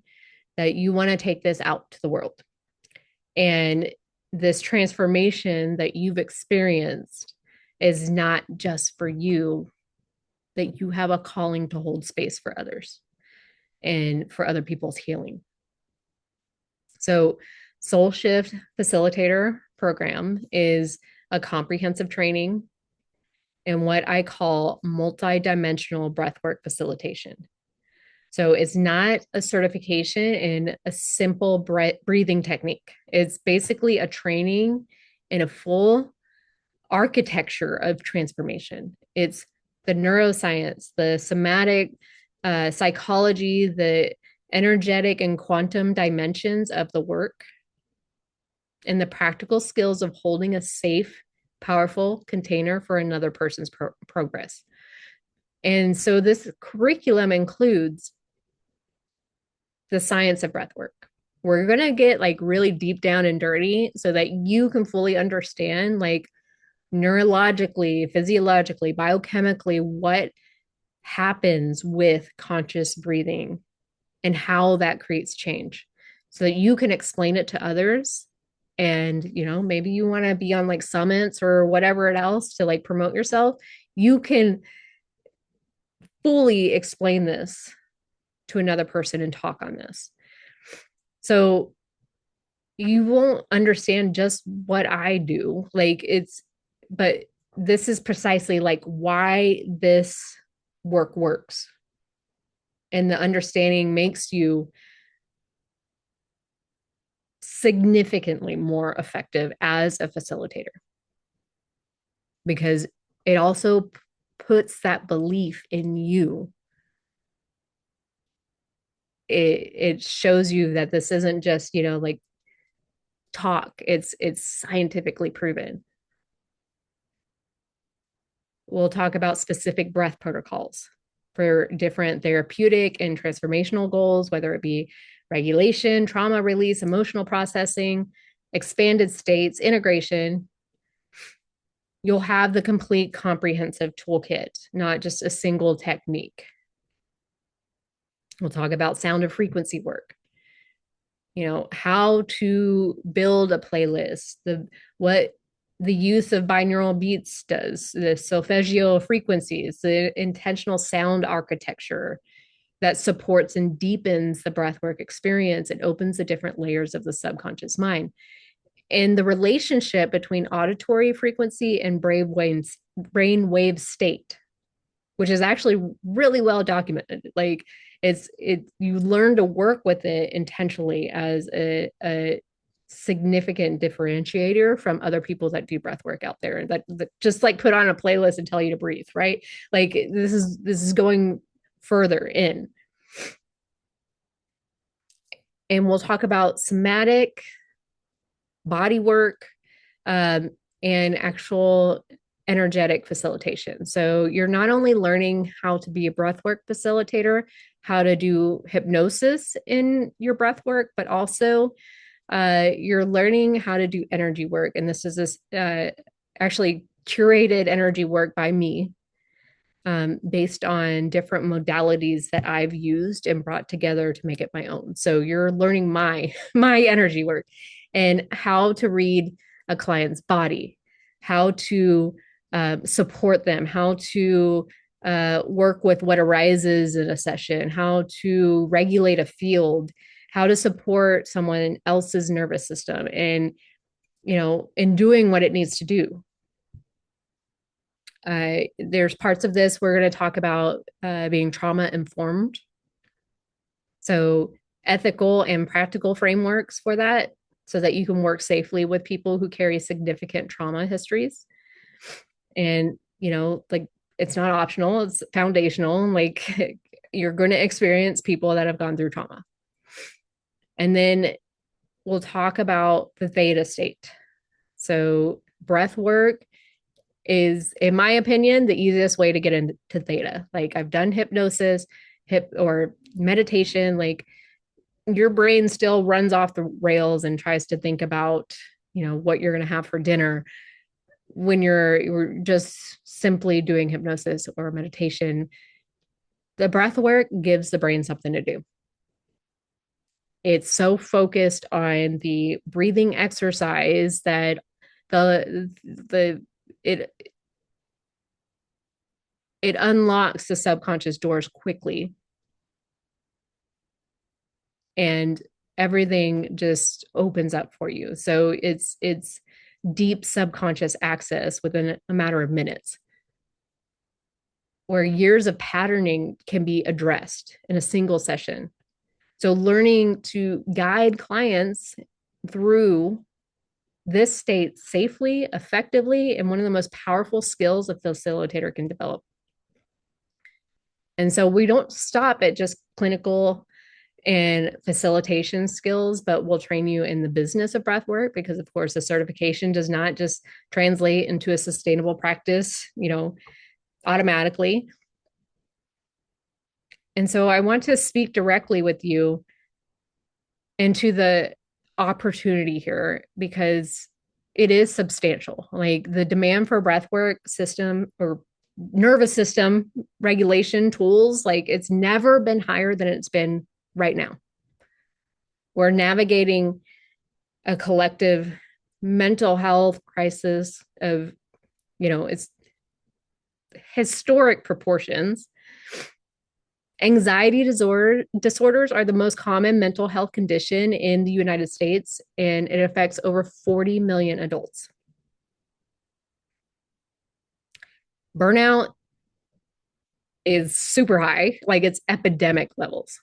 that you want to take this out to the world. And this transformation that you've experienced is not just for you, that you have a calling to hold space for others and for other people's healing. So, Soul Shift Facilitator Program is a comprehensive training in what I call multidimensional breathwork facilitation. So, it's not a certification in a simple breathing technique. It's basically a training in a full architecture of transformation. It's the neuroscience, the somatic psychology, the energetic and quantum dimensions of the work, and the practical skills of holding a safe, powerful container for another person's progress. And so this curriculum includes the science of breath work. We're going to get like really deep down and dirty so that you can fully understand like neurologically, physiologically, biochemically what happens with conscious breathing and how that creates change so that you can explain it to others. And maybe you want to be on like summits or whatever else to like promote yourself. You can fully explain this to another person and talk on this. So you won't understand just what I do. But this is precisely like why this work works. And the understanding makes you significantly more effective as a facilitator because it also puts that belief in you. It shows you that this isn't just, like talk. It's scientifically proven. We'll talk about specific breath protocols for different therapeutic and transformational goals, whether it be regulation, trauma release, emotional processing, expanded states, integration. You'll have the complete comprehensive toolkit, not just a single technique. We'll talk about sound and frequency work, how to build a playlist, what the use of binaural beats does, the solfeggio frequencies, the intentional sound architecture that supports and deepens the breathwork experience and opens the different layers of the subconscious mind. And the relationship between auditory frequency and brainwave state, which is actually really well documented. Like you learn to work with it intentionally as a significant differentiator from other people that do breath work out there that just like put on a playlist and tell you to breathe, right? Like this is going further in. And we'll talk about somatic body work, and actual energetic facilitation. So you're not only learning how to be a breathwork facilitator, how to do hypnosis in your breathwork, but also you're learning how to do energy work. And this actually curated energy work by me, based on different modalities that I've used and brought together to make it my own. So you're learning my my energy work and how to read a client's body, how to support them, how to work with what arises in a session, how to regulate a field, how to support someone else's nervous system, and in doing what it needs to do. There's parts of this we're going to talk about being trauma informed. So, ethical and practical frameworks for that so that you can work safely with people who carry significant trauma histories. And, like it's not optional, it's foundational. Like you're going to experience people that have gone through trauma. And then we'll talk about the theta state. So, breath work is, in my opinion, the easiest way to get into theta. Like I've done hypnosis, or meditation. Like your brain still runs off the rails and tries to think about, what you're going to have for dinner when you're just simply doing hypnosis or meditation. The breath work gives the brain something to do. It's so focused on the breathing exercise that the it it unlocks the subconscious doors quickly, and everything just opens up for you. So it's deep subconscious access within a matter of minutes, where years of patterning can be addressed in a single session. So learning to guide clients through this state safely, effectively, and one of the most powerful skills a facilitator can develop. And so we don't stop at just clinical and facilitation skills, but we'll train you in the business of breath work because, of course, the certification does not just translate into a sustainable practice, automatically. And so I want to speak directly with you into the opportunity here because it is substantial. Like the demand for breathwork system or nervous system regulation tools, like it's never been higher than it's been right now. We're navigating a collective mental health crisis of, it's historic proportions. Anxiety disorders are the most common mental health condition in the United States, and it affects over 40 million adults. Burnout is super high, like it's epidemic levels.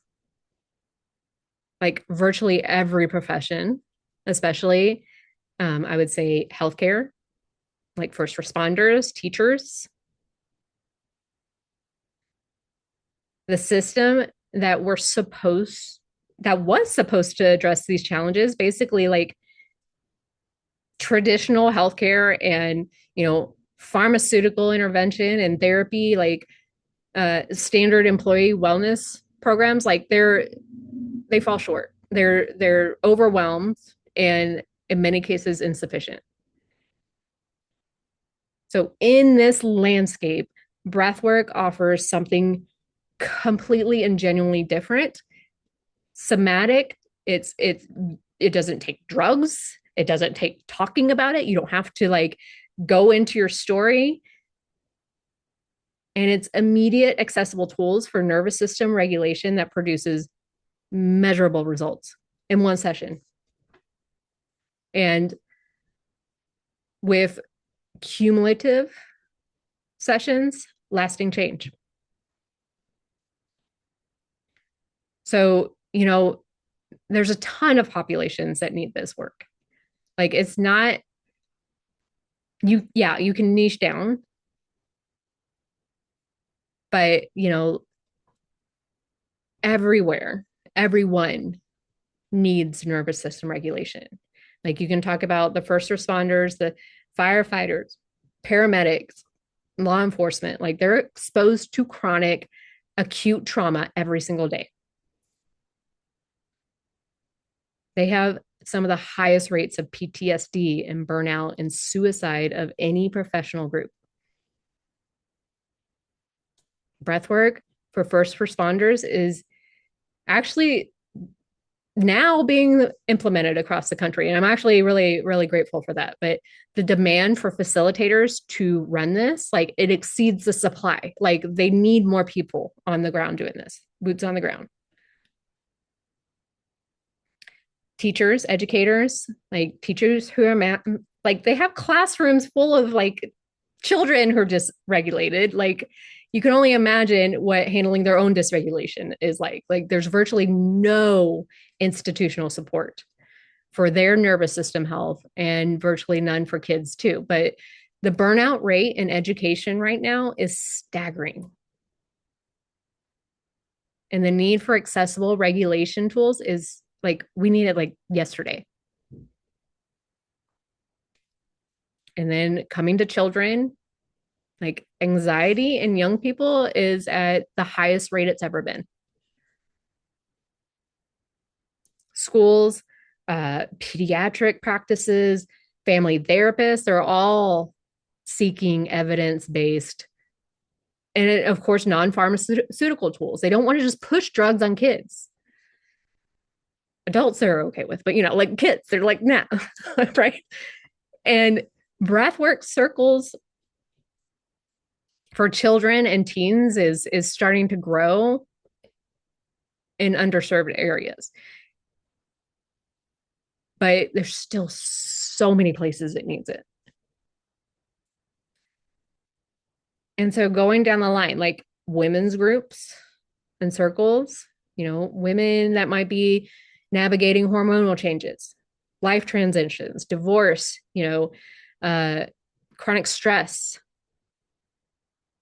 Like virtually every profession, especially I would say healthcare, like first responders, teachers, the system that was supposed to address these challenges, basically like traditional healthcare and pharmaceutical intervention and therapy, like standard employee wellness programs, like they fall short. They're overwhelmed and in many cases insufficient. So in this landscape, breathwork offers something completely and genuinely different. Somatic, it doesn't take drugs. It doesn't take talking about it. You don't have to like go into your story. And it's immediate accessible tools for nervous system regulation that produces measurable results in one session. And with cumulative sessions, lasting change. So, there's a ton of populations that need this work. Like it's not you can niche down, but everywhere, everyone needs nervous system regulation. Like you can talk about the first responders, the firefighters, paramedics, law enforcement, like they're exposed to chronic acute trauma every single day. They have some of the highest rates of PTSD and burnout and suicide of any professional group. Breathwork for first responders is actually now being implemented across the country. And I'm actually really, really grateful for that. But the demand for facilitators to run this, like it exceeds the supply. Like they need more people on the ground doing this, boots on the ground. Teachers, educators, like teachers who are like they have classrooms full of like children who are dysregulated. Like you can only imagine what handling their own dysregulation is like. Like there's virtually no institutional support for their nervous system health and virtually none for kids too. But the burnout rate in education right now is staggering. And the need for accessible regulation tools is like, we need it like yesterday. And then coming to children, like anxiety in young people is at the highest rate it's ever been. Schools, pediatric practices, family therapists, they're all seeking evidence-based and of course non-pharmaceutical tools. They don't want to just push drugs on kids. Adults they're okay with, but like kids, they're like, nah, right? And breathwork circles for children and teens is starting to grow in underserved areas. But there's still so many places it needs it. And so going down the line, like women's groups and circles, women that might be navigating hormonal changes, life transitions, divorce, chronic stress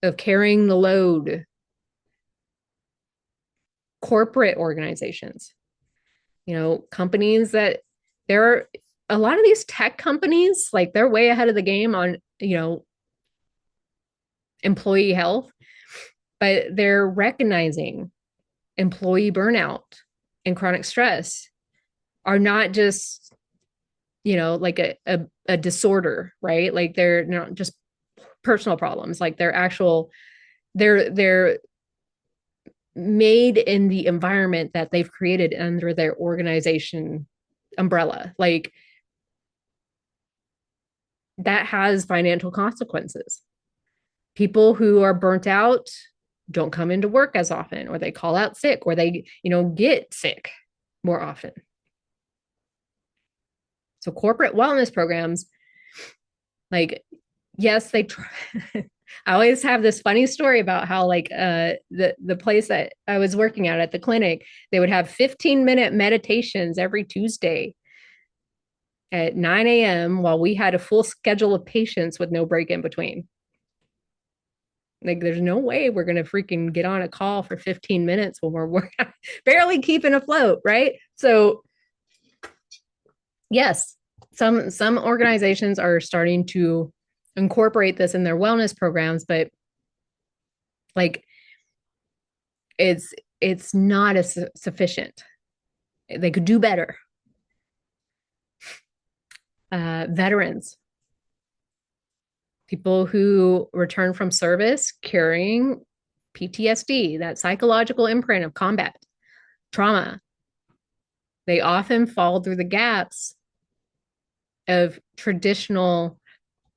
of carrying the load, corporate organizations, companies that there are a lot of these tech companies, like they're way ahead of the game on, employee health, but they're recognizing employee burnout and chronic stress are not just, like a disorder, right? Like they're not just personal problems, like they're actual, they're made in the environment that they've created under their organization umbrella. Like that has financial consequences. People who are burnt out don't come into work as often, or they call out sick, or they, get sick more often. So corporate wellness programs, like, yes, they try. I always have this funny story about how like the place that I was working at the clinic, they would have 15-minute meditations every Tuesday at 9 a.m. while we had a full schedule of patients with no break in between. Like, there's no way we're going to freaking get on a call for 15 minutes when we're barely keeping afloat, right? So, yes, some organizations are starting to incorporate this in their wellness programs, but like it's not as sufficient. They could do better. Veterans, people who return from service carrying PTSD, that psychological imprint of combat trauma, they often fall through the gaps of traditional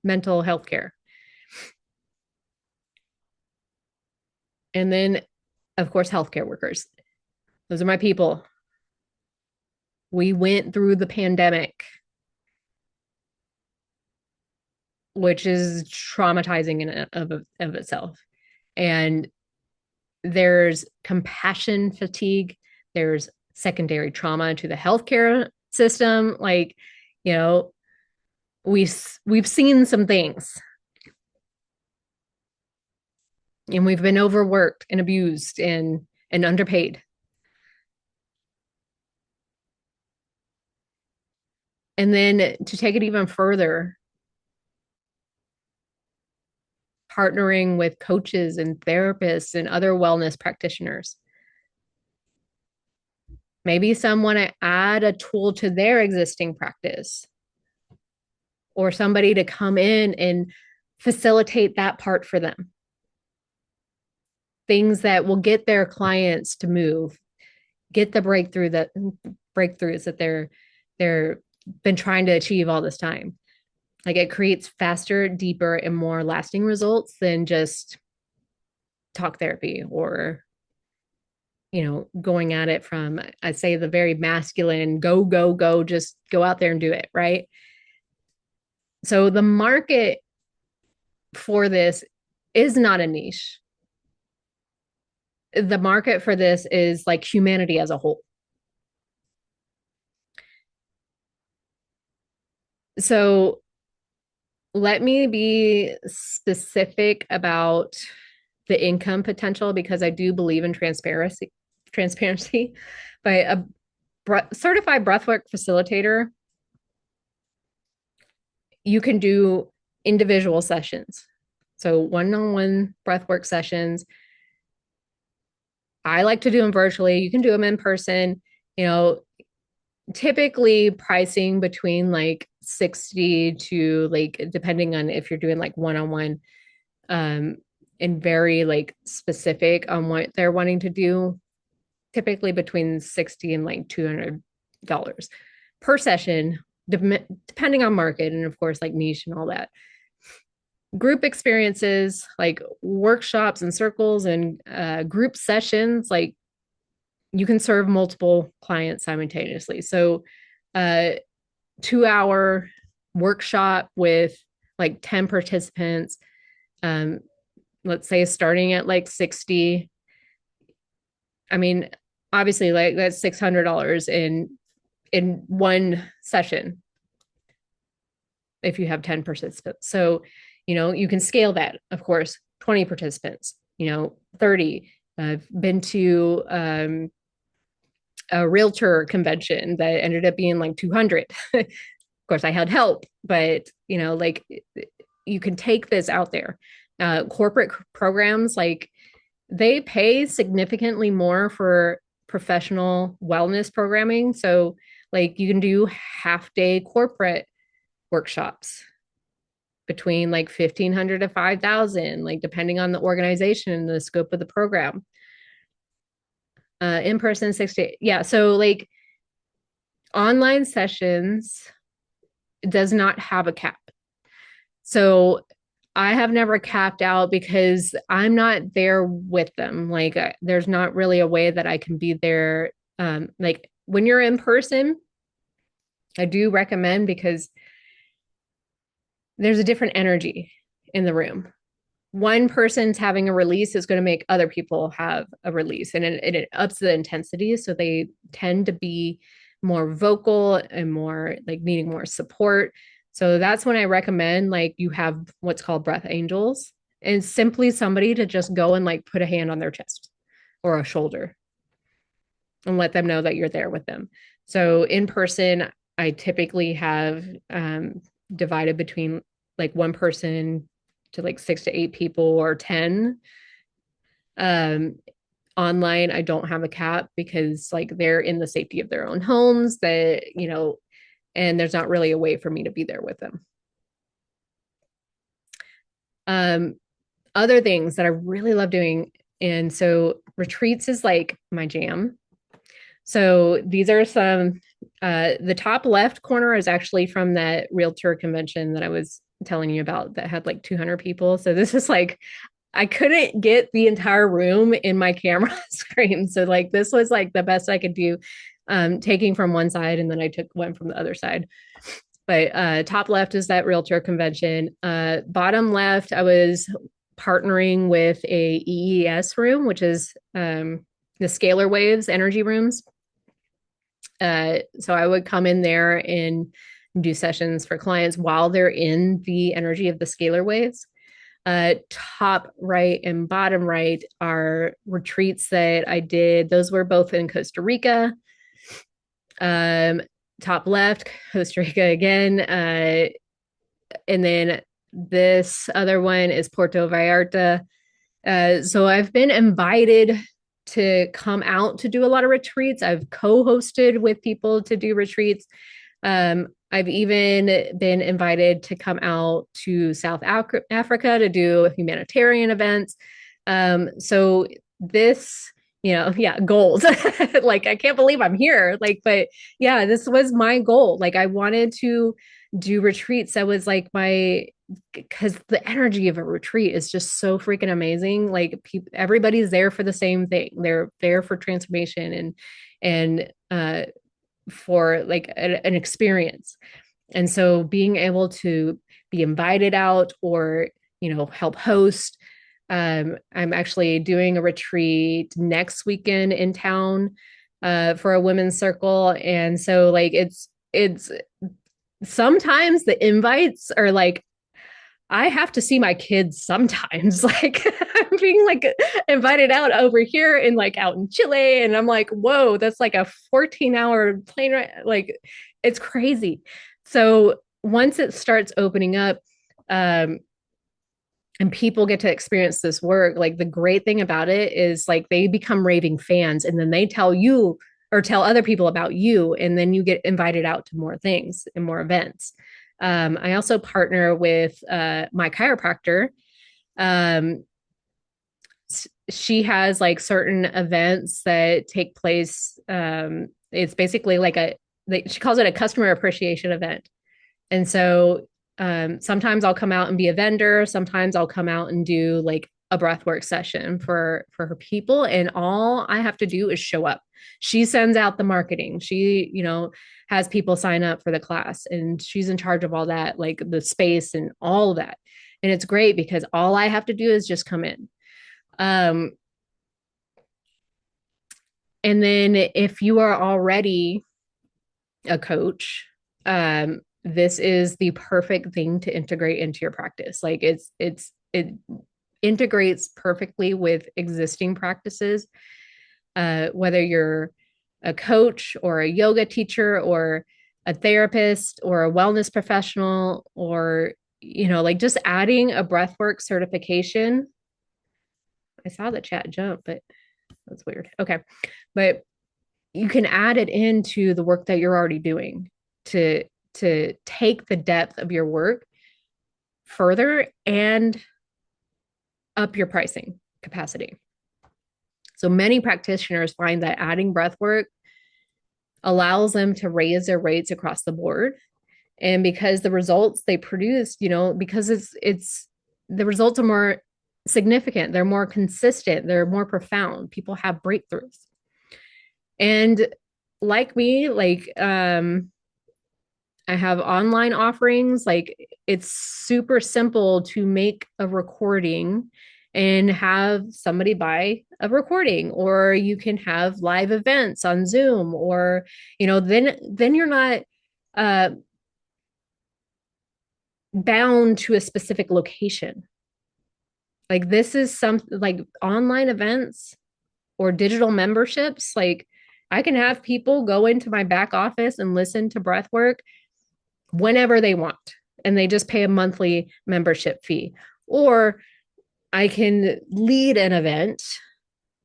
mental health care. And then, of course, healthcare workers. Those are my people. We went through the pandemic, which is traumatizing in of itself. And there's compassion fatigue. There's secondary trauma to the healthcare system. Like, we've seen some things, and we've been overworked and abused and underpaid. And then to take it even further, partnering with coaches and therapists and other wellness practitioners. Maybe some want to add a tool to their existing practice, or somebody to come in and facilitate that part for them. Things that will get their clients to move, get the breakthroughs that they're been trying to achieve all this time. Like, it creates faster, deeper, and more lasting results than just talk therapy, or going at it from, I say, the very masculine, go, just go out there and do it, right? So the market for this is not a niche. The market for this is like humanity as a whole. So let me be specific about the income potential, because I do believe in transparency. By a certified breathwork facilitator, you can do individual sessions. So one-on-one breathwork sessions. I like to do them virtually. You can do them in person. Typically pricing between like 60 to, like, depending on if you're doing like one-on-one, and very like specific on what they're wanting to do, typically between 60 and like $200 per session, depending on market and of course like niche and all that. Group experiences like workshops and circles and group sessions, like, you can serve multiple clients simultaneously. So 2-hour workshop with like 10 participants, let's say starting at like 60. I mean, obviously, like, that's $600 in one session if you have 10 participants. So, you can scale that, of course, 20 participants, 30. I've been to a realtor convention that ended up being like 200. Of course, I had help, but, like, you can take this out there. Corporate programs, like, they pay significantly more for professional wellness programming. So, like, you can do half-day corporate workshops between like 1,500 to 5,000, like, depending on the organization and the scope of the program. In person 60. Yeah. So, like, online sessions does not have a cap. So I have never capped out because I'm not there with them. Like, there's not really a way that I can be there. Like when you're in person, I do recommend because there's a different energy in the room. One person's having a release is going to make other people have a release, and it ups the intensity. So they tend to be more vocal and more like needing more support. So that's when I recommend like you have what's called breath angels, and simply somebody to just go and like put a hand on their chest or a shoulder and let them know that you're there with them. So in person, I typically have divided between like one person to like 6 to 8 people or 10. Um, Online, I don't have a cap because like they're in the safety of their own homes that, and there's not really a way for me to be there with them. Um, Other things that I really love doing. And so retreats is like my jam. So these are some, the top left corner is actually from that realtor convention that I was telling you about that had like 200 people. So this is like, I couldn't get the entire room in my camera screen. So like this was like the best I could do, taking from one side and then I took one from the other side. But top left is that realtor convention. Bottom left, I was partnering with a EES room, which is the scalar waves energy rooms. So I would come in there and do sessions for clients while they're in the energy of the scalar waves. Top right and bottom right are retreats that I did. Those were both in Costa Rica. Top left, Costa Rica again. And then this other one is Puerto Vallarta. So I've been invited to come out to do a lot of retreats. I've co-hosted with people to do retreats. I've even been invited to come out to South Africa to do humanitarian events. So this, yeah, goals. Like, I can't believe I'm here. Like, but yeah, this was my goal. Like, I wanted to do retreats. That was like because the energy of a retreat is just so freaking amazing. Like, everybody's there for the same thing. They're there for transformation and for like an experience. And so being able to be invited out or, help host. I'm actually doing a retreat next weekend in town for a women's circle. And so like it's sometimes the invites are like, I have to see my kids sometimes. Like I'm being like invited out over here and like out in Chile. And I'm like, whoa, that's like a 14-hour plane ride. Like it's crazy. So once it starts opening up, and people get to experience this work, like the great thing about it is like they become raving fans and then they tell you or tell other people about you. And then you get invited out to more things and more events. I also partner with my chiropractor. Um, she has like certain events that take place. It's basically like she calls it a customer appreciation event. And so sometimes I'll come out and be a vendor. Sometimes I'll come out and do like a breathwork session for her people. And all I have to do is show up. She sends out the marketing. She, has people sign up for the class and she's in charge of all that, like the space and all of that. And it's great because all I have to do is just come in. And then if you are already a coach, this is the perfect thing to integrate into your practice. Like it integrates perfectly with existing practices. Whether you're a coach or a yoga teacher or a therapist or a wellness professional or like just adding a breathwork certification. I saw the chat jump, but that's weird. Okay. But you can add it into the work that you're already doing to take the depth of your work further and up your pricing capacity. So many practitioners find that adding breath work allows them to raise their rates across the board. And because the results they produce, because the results are more significant, they're more consistent, they're more profound. People have breakthroughs. And like me, like I have online offerings. Like it's super simple to make a recording and have somebody buy a recording, or you can have live events on Zoom, or then you're not uh bound to a specific location. Like this is some like online events or digital memberships. Like I can have people go into my back office and listen to breath work whenever they want, and they just pay a monthly membership fee. Or I can lead an event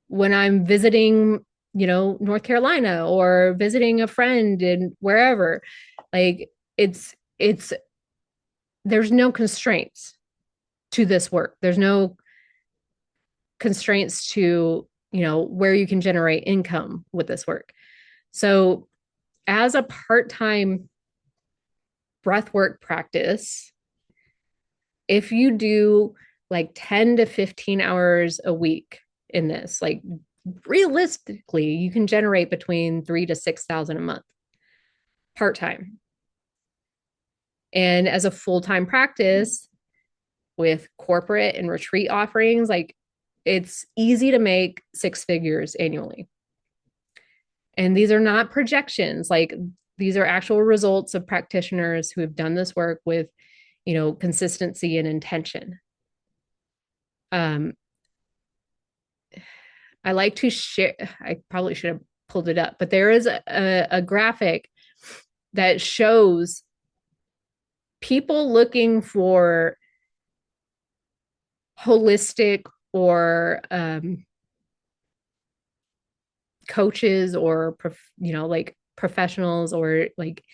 when I'm visiting, North Carolina, or visiting a friend in wherever. Like it's there's no constraints to this work. There's no constraints to, where you can generate income with this work. So as a part-time breathwork practice, if you do like 10 to 15 hours a week in this, like realistically, you can generate between 3 to 6,000 a month part-time. And as a full-time practice with corporate and retreat offerings, like it's easy to make six figures annually. And these are not projections, like these are actual results of practitioners who have done this work with, consistency and intention. Um, I like to share, I probably should have pulled it up, but there is a graphic that shows people looking for holistic or coaches, or like professionals, or like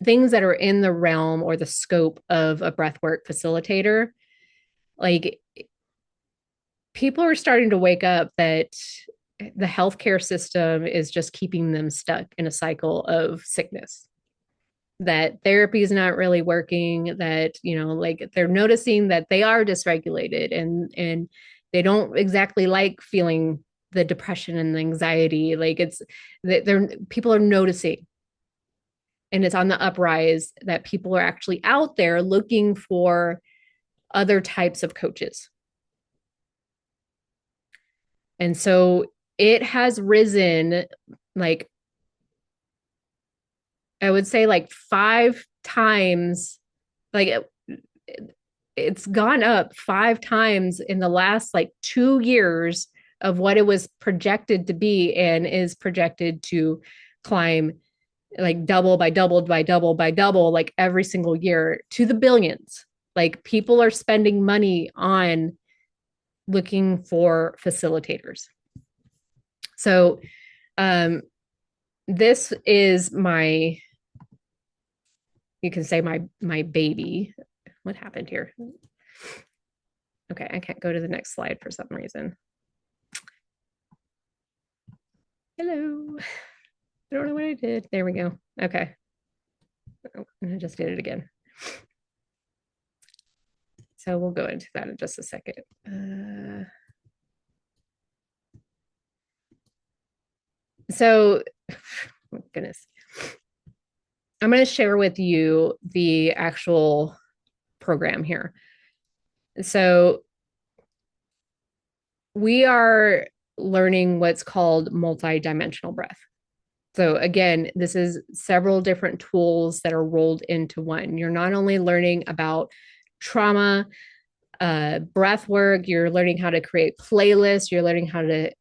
things that are in the realm or the scope of a breathwork facilitator. Like people are starting to wake up that the healthcare system is just keeping them stuck in a cycle of sickness, that therapy is not really working, that like they're noticing that they are dysregulated, and they don't exactly like feeling the depression and the anxiety. Like it's they're people are noticing, and it's on the uprise, that people are actually out there looking for other types of coaches. And so it has risen, like I would say like 5 times. Like it's gone up 5 times in the last like 2 years of what it was projected to be, and is projected to climb like double by double by double by double, like every single year, to the billions. Like people are spending money on looking for facilitators. So this is my, you can say my baby. What happened here? Okay, I can't go to the next slide for some reason. Hello. I don't know what I did. There we go. Okay. Oh, I just did it again. So we'll go into that in just a second. So, oh, goodness. I'm going to share with you the actual program here. So we are learning what's called multi-dimensional breath. So again, this is several different tools that are rolled into one. You're not only learning about trauma, breath work, you're learning how to create playlists, you're learning how to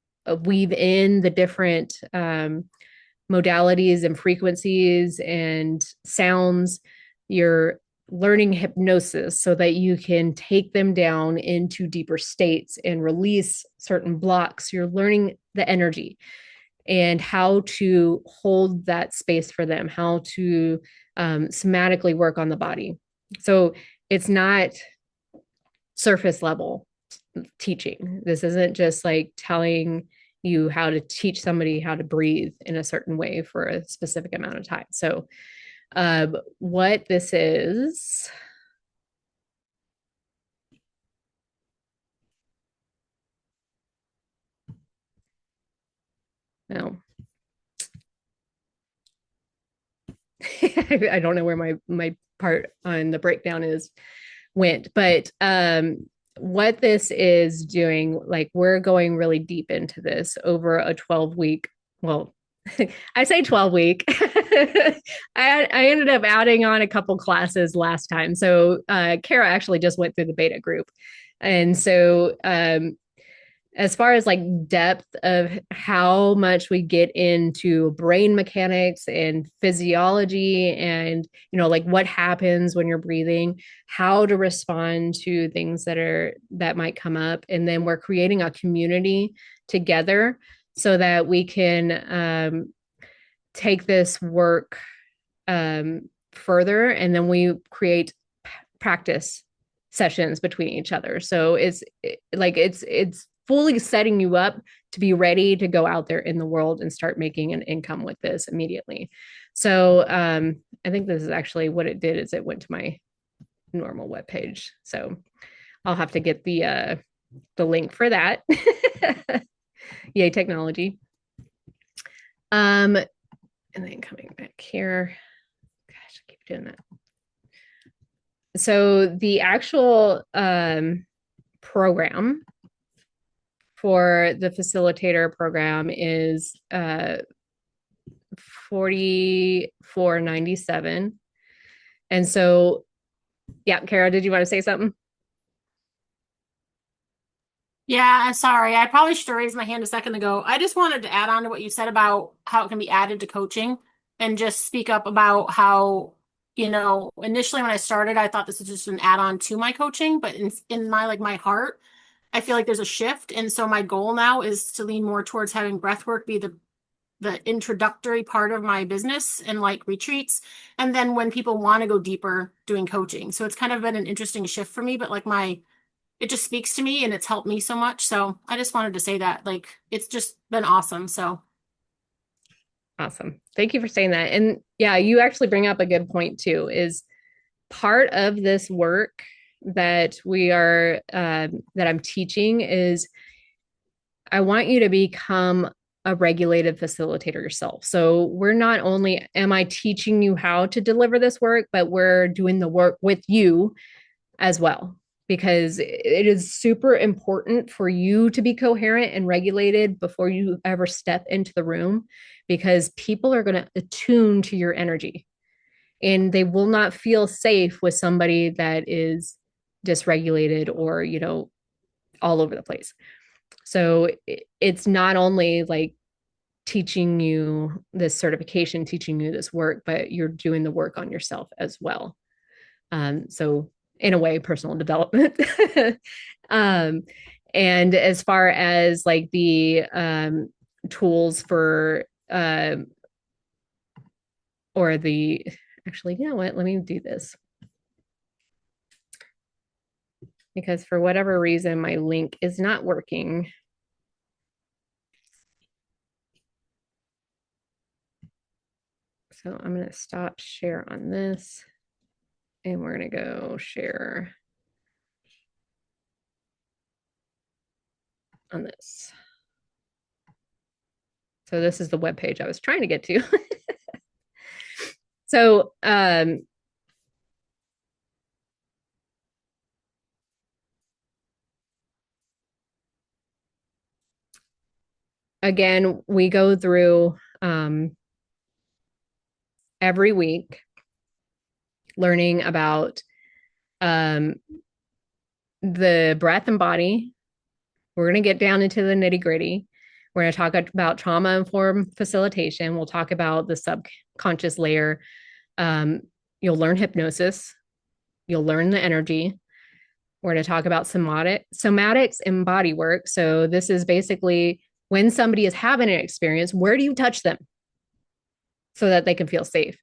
weave in the different modalities and frequencies and sounds. You're learning hypnosis so that you can take them down into deeper states and release certain blocks. You're learning the energy and how to hold that space for them, how to somatically work on the body. So it's not surface level teaching. This isn't just like telling you how to teach somebody how to breathe in a certain way for a specific amount of time. So what this is Well, I don't know where my part on the breakdown is went, but what this is doing, like we're going really deep into this over a 12-week, well, I say 12-week. I ended up adding on a couple classes last time. So Kara actually just went through the beta group. And so as far as like depth of how much we get into brain mechanics and physiology and like what happens when you're breathing, how to respond to things that might come up, and then we're creating a community together so that we can take this work further, and then we create practice sessions between each other. So it's fully setting you up to be ready to go out there in the world and start making an income with this immediately. So I think this is actually what it did is it went to my normal webpage. So I'll have to get the link for that. Yay, technology. And then coming back here. Gosh, I keep doing that. So the actual program for the facilitator program is $44.97. And so, yeah, Kara, did you want to say something? Yeah, I'm sorry. I probably should have raised my hand a second ago. I just wanted to add on to what you said about how it can be added to coaching and just speak up about how, initially when I started, I thought this was just an add-on to my coaching, but in my heart, I feel like there's a shift. And so my goal now is to lean more towards having breath work be the introductory part of my business and like retreats. And then when people want to go deeper, doing coaching. So it's kind of been an interesting shift for me, but it just speaks to me and it's helped me so much. So I just wanted to say that it's just been awesome. So awesome. Thank you for saying that. And yeah, you actually bring up a good point too, is part of this work that that I'm teaching is I want you to become a regulated facilitator yourself. So we're not only am I teaching you how to deliver this work, but we're doing the work with you as well, because it is super important for you to be coherent and regulated before you ever step into the room, because people are going to attune to your energy and they will not feel safe with somebody that is dysregulated or, all over the place. So it's not only like teaching you this certification, teaching you this work, but you're doing the work on yourself as well. So in a way, personal development. And as far as like the tools for or the actually, you know what? Let me do this. Because for whatever reason, my link is not working. So I'm going to stop share on this. And we're going to go share on this. So this is the web page I was trying to get to. So again, we go through every week learning about the breath and body. We're going to get down into the nitty gritty. We're going to talk about trauma informed facilitation. We'll talk about the subconscious layer. You'll learn hypnosis. You'll learn the energy. We're going to talk about somatics and body work. So this is basically when somebody is having an experience, where do you touch them so that they can feel safe?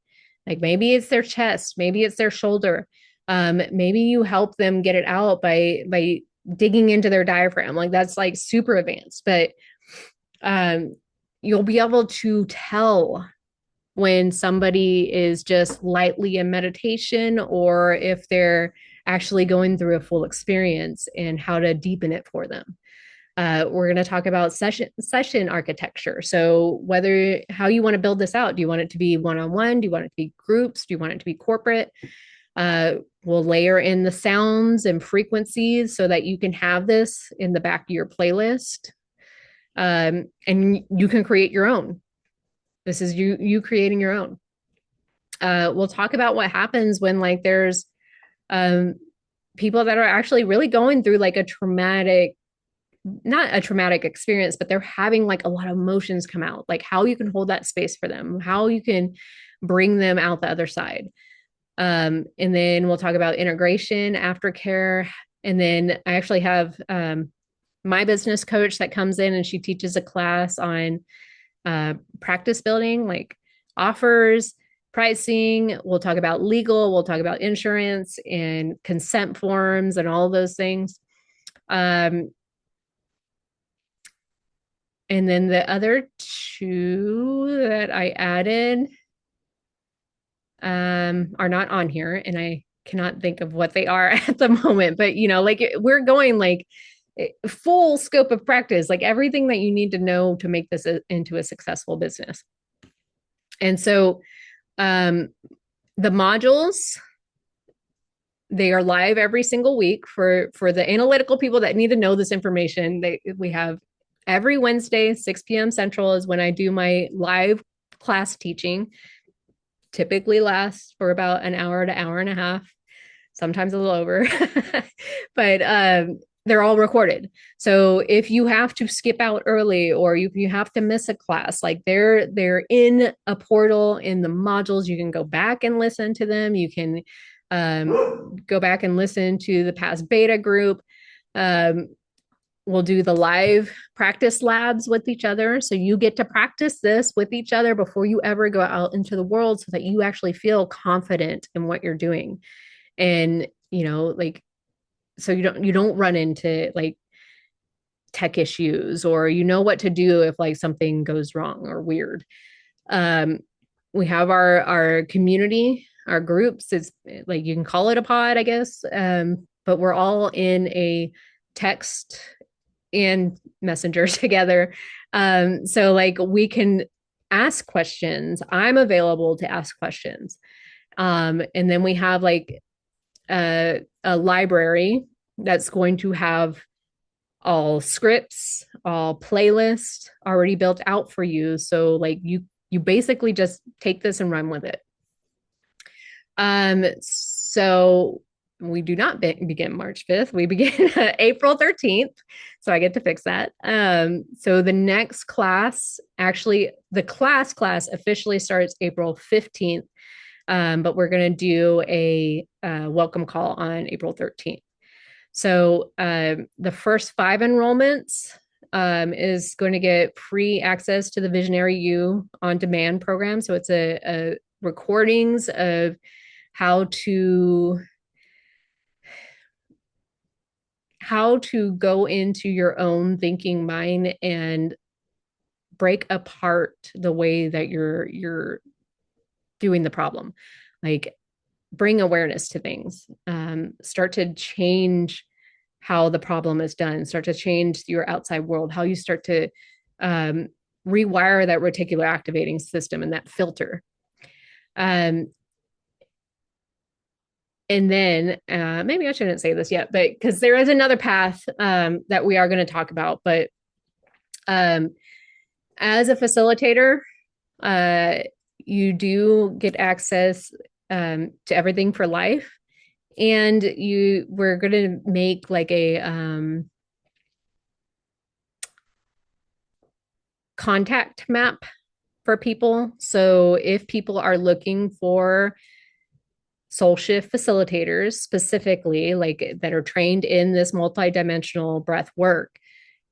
Like maybe it's their chest, maybe it's their shoulder. Maybe you help them get it out by digging into their diaphragm. Like that's like super advanced, but you'll be able to tell when somebody is just lightly in meditation or if they're actually going through a full experience and how to deepen it for them. We're going to talk about session architecture. So how you want to build this out. Do you want it to be one-on-one? Do you want it to be groups? Do you want it to be corporate? We'll layer in the sounds and frequencies so that you can have this in the back of your playlist. And you can create your own. This is you creating your own. We'll talk about what happens when like there's people that are actually really going through like not a traumatic experience, but they're having like a lot of emotions come out, like how you can hold that space for them, how you can bring them out the other side. And then we'll talk about integration, aftercare. And then I actually have my business coach that comes in and she teaches a class on practice building, like offers, pricing. We'll talk about legal, we'll talk about insurance and consent forms and all those things. And then the other two that I added are not on here, and I cannot think of what they are at the moment. But like we're going like full scope of practice, like everything that you need to know to make this into a successful business. And so the modules, they are live every single week for the analytical people that need to know this information. We have every Wednesday, 6 p.m. Central is when I do my live class teaching. Typically lasts for about an hour to hour and a half, sometimes a little over, but they're all recorded. So if you have to skip out early or you have to miss a class, like they're in a portal in the modules. You can go back and listen to them. You can go back and listen to the past beta group. We'll do the live practice labs with each other. So you get to practice this with each other before you ever go out into the world so that you actually feel confident in what you're doing. And, like, so you don't run into like tech issues or what to do if like something goes wrong or weird. We have our community, our groups. It's like, you can call it a pod, I guess. But we're all in a text and messenger together. So like we can ask questions. I'm available to ask questions. And then we have like a library that's going to have all scripts, all playlists already built out for you. So like you basically just take this and run with it. So we do not begin March 5th. We begin April 13th. So I get to fix that. So the next class, actually, the class officially starts April 15th. But we're going to do a welcome call on April 13th. So the first 5 enrollments is going to get free access to the Visionary You on demand program. So it's a recordings of how to go into your own thinking mind and break apart the way that you're doing the problem. Like, bring awareness to things, start to change how the problem is done, start to change your outside world, how you start to rewire that reticular activating system and that filter. And then maybe I shouldn't say this yet, but because there is another path that we are going to talk about. But as a facilitator, you do get access to everything for life. And we're going to make like a contact map for people. So if people are looking for soul shift facilitators specifically, like that are trained in this multidimensional breath work,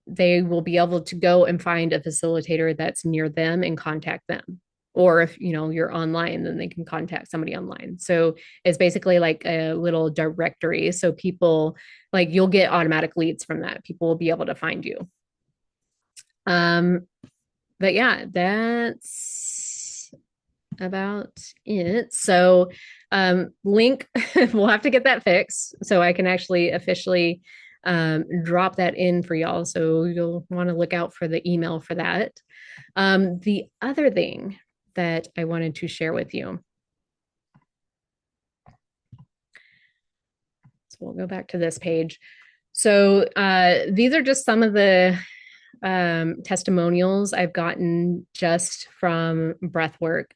they will be able to go and find a facilitator that's near them and contact them. Or if you're online, then they can contact somebody online. So it's basically like a little directory. So people, like, you'll get automatic leads from that. People will be able to find you. But yeah, that's about it. So link, we'll have to get that fixed so I can actually officially drop that in for y'all. So you'll want to look out for the email for that. The other thing that I wanted to share with you. So we'll go back to this page. So these are just some of the testimonials I've gotten just from breath work.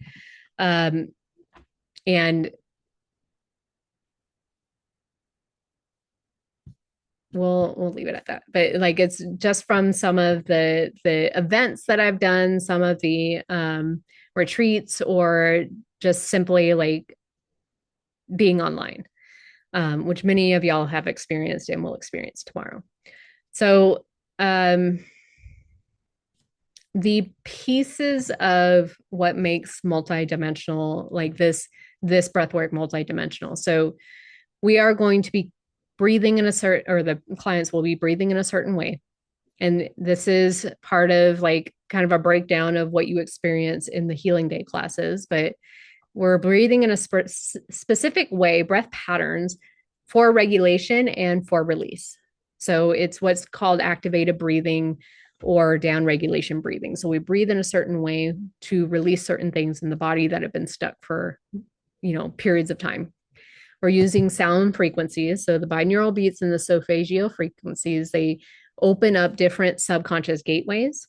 And we'll leave it at that. But like it's just from some of the events that I've done, some of the retreats, or just simply like being online, which many of y'all have experienced and will experience tomorrow. So the pieces of what makes multidimensional, like this breathwork multidimensional. So we are going to be breathing in a certain, or the clients will be breathing in a certain way. And this is part of like kind of a breakdown of what you experience in the Healing Day classes, but we're breathing in a specific way, breath patterns for regulation and for release. So it's what's called activated breathing or down regulation breathing. So we breathe in a certain way to release certain things in the body that have been stuck for, periods of time. We're using sound frequencies. So the binaural beats and the solfeggio frequencies, they open up different subconscious gateways.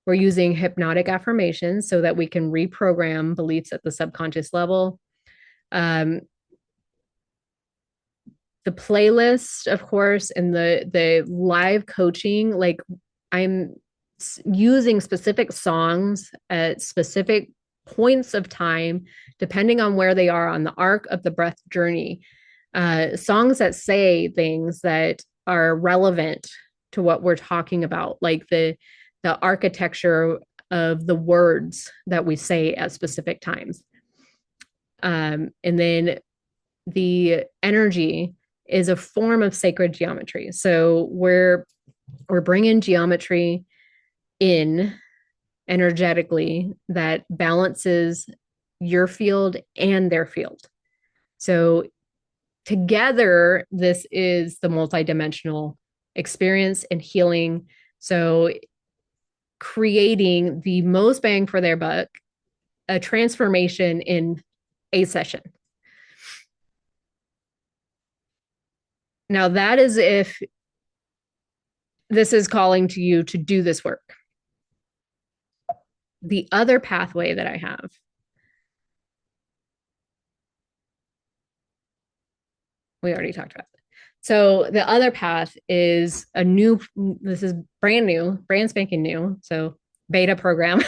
We're using hypnotic affirmations so that we can reprogram beliefs at the subconscious level. The playlist, of course, and the live coaching, like I'm using specific songs at specific points of time, depending on where they are on the arc of the breath journey. Songs that say things that are relevant to what we're talking about, like the architecture of the words that we say at specific times. And then the energy is a form of sacred geometry. So we're bringing geometry in energetically that balances your field and their field. So together, this is the multidimensional experience and healing. So creating the most bang for their buck, a transformation in a session. Now, that is if this is calling to you to do this work. The other pathway that I have we already talked about. So the other path is this is brand new, brand spanking new. So beta program.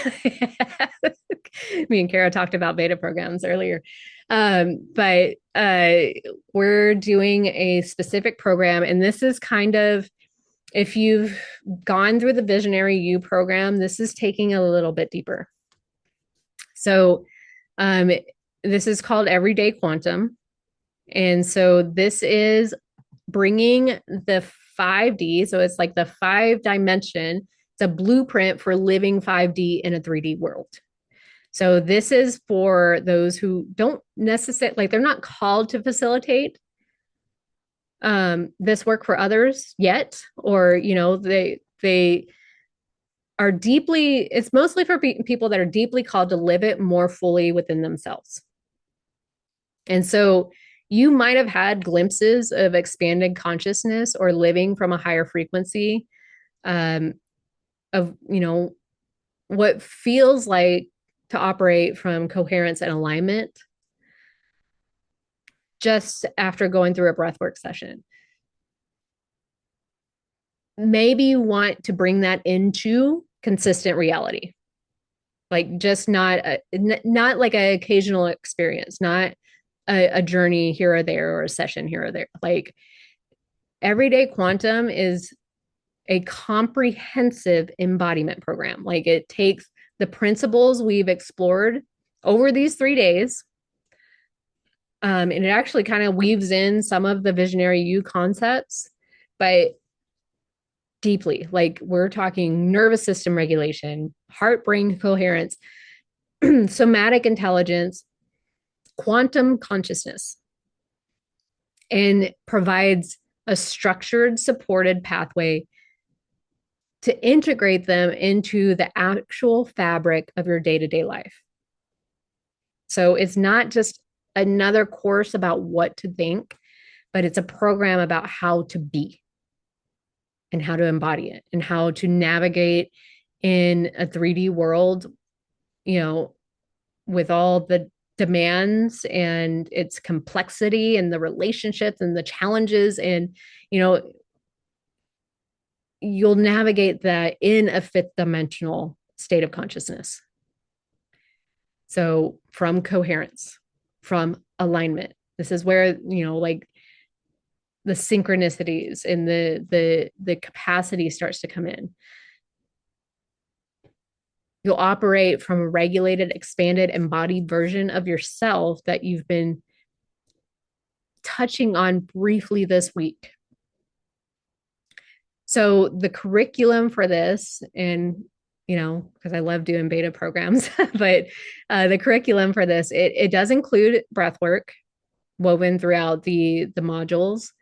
Me and Kara talked about beta programs earlier. But we're doing a specific program, and this is kind of, if you've gone through the Visionary You program, this is taking a little bit deeper. So this is called Everyday Quantum. And so this is bringing the 5D. So it's like the 5-dimension. It's a blueprint for living 5D in a 3D world. So this is for those who don't necessarily, like they're not called to facilitate this work for others yet, or, they are deeply, it's mostly for people that are deeply called to live it more fully within themselves. And so you might have had glimpses of expanded consciousness or living from a higher frequency of, what feels like to operate from coherence and alignment just after going through a breathwork session. Maybe you want to bring that into consistent reality, like just not like an occasional experience, not a journey here or there, or a session here or there. Like Everyday Quantum is a comprehensive embodiment program. Like it takes the principles we've explored over these 3 days, and it actually kind of weaves in some of the Visionary You concepts, but deeply. Like we're talking nervous system regulation, heart-brain coherence, somatic intelligence, quantum consciousness, and provides a structured, supported pathway to integrate them into the actual fabric of your day-to-day life. So it's not just another course about what to think, but it's a program about how to be and how to embody it and how to navigate in a 3D world, you know, with all the demands and its complexity and the relationships and the challenges. And, you know, you'll navigate that in a fifth dimensional state of consciousness. So from coherence, from alignment, this is where, you know, like the synchronicities and the capacity starts to come in. You'll operate from a regulated, expanded, embodied version of yourself that you've been touching on briefly this week. So the curriculum for this, and you know, because I love doing beta programs, but the curriculum for this, it does include breath work woven throughout the modules.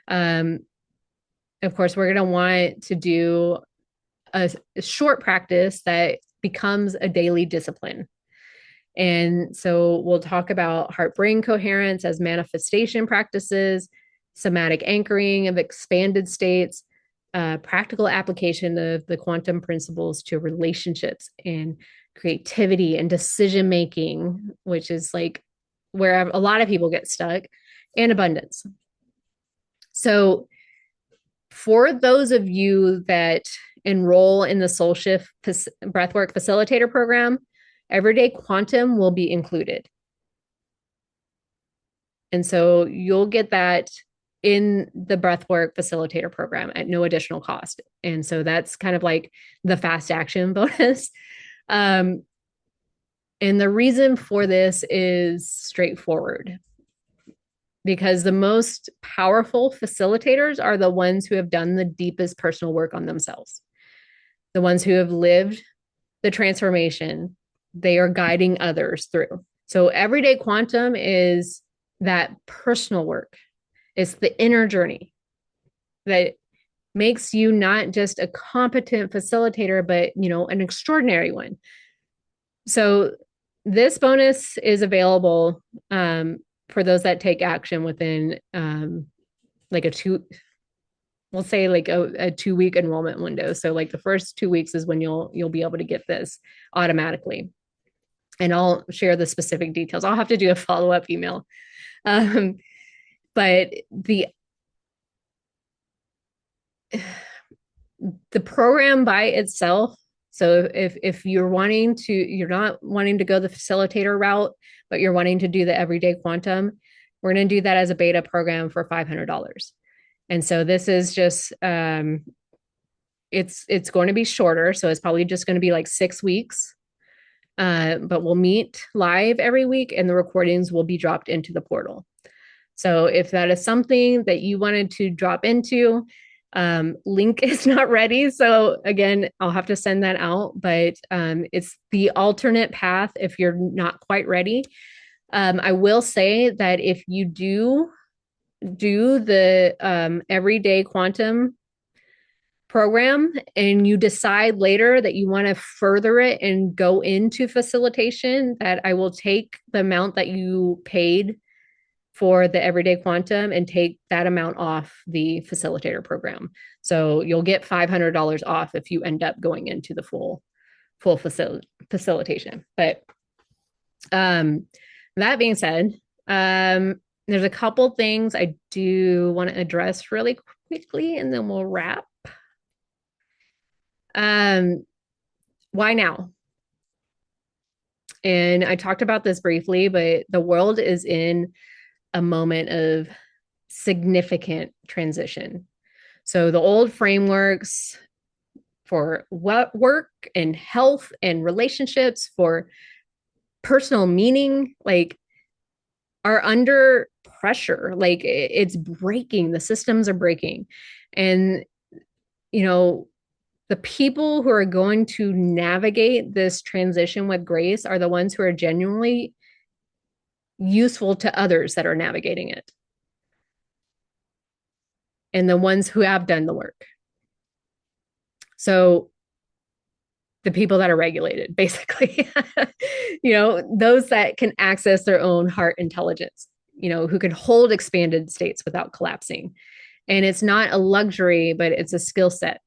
Of course, we're going to want to do a short practice that becomes a daily discipline. And so we'll talk about heart-brain coherence as manifestation practices, somatic anchoring of expanded states, practical application of the quantum principles to relationships and creativity and decision making, which is like where a lot of people get stuck, and abundance. So for those of you that enroll in the Soul Shift Breathwork Facilitator Program, Everyday Quantum will be included. And so you'll get that in the Breathwork Facilitator Program at no additional cost. And so that's kind of like the fast action bonus. And the reason for this is straightforward, because the most powerful facilitators are the ones who have done the deepest personal work on themselves, the ones who have lived the transformation they are guiding others through. So Everyday Quantum is that personal work. It's the inner journey that makes you not just a competent facilitator, but, you know, an extraordinary one. So this bonus is available for those that take action within like we'll say like a 2-week enrollment window. So like the first 2 weeks is when you'll be able to get this automatically. And I'll share the specific details. I'll have to do a follow-up email. But the program by itself, so if you're not wanting to go the facilitator route, but you're wanting to do the Everyday Quantum, we're going to do that as a beta program for $500. And so this is just, it's going to be shorter. So it's probably just going to be like 6 weeks. But we'll meet live every week and the recordings will be dropped into the portal. So if that is something that you wanted to drop into, link is not ready. So again, I'll have to send that out, but it's the alternate path if you're not quite ready. I will say that if you do the Everyday Quantum program and you decide later that you want to further it and go into facilitation, that I will take the amount that you paid for the Everyday Quantum and take that amount off the facilitator program. So you'll get $500 off if you end up going into the full facilitation. But that being said, there's a couple things I do want to address really quickly and then we'll wrap. Why now? And I talked about this briefly, but the world is in a moment of significant transition. So the old frameworks for work and health and relationships, for personal meaning, like are under pressure. Like it's breaking, the systems are breaking. And, you know, the people who are going to navigate this transition with grace are the ones who are genuinely useful to others that are navigating it. and the ones who have done the work. So the people that are regulated, basically, those that can access their own heart intelligence, who can hold expanded states without collapsing. And it's not a luxury, but it's a skill set.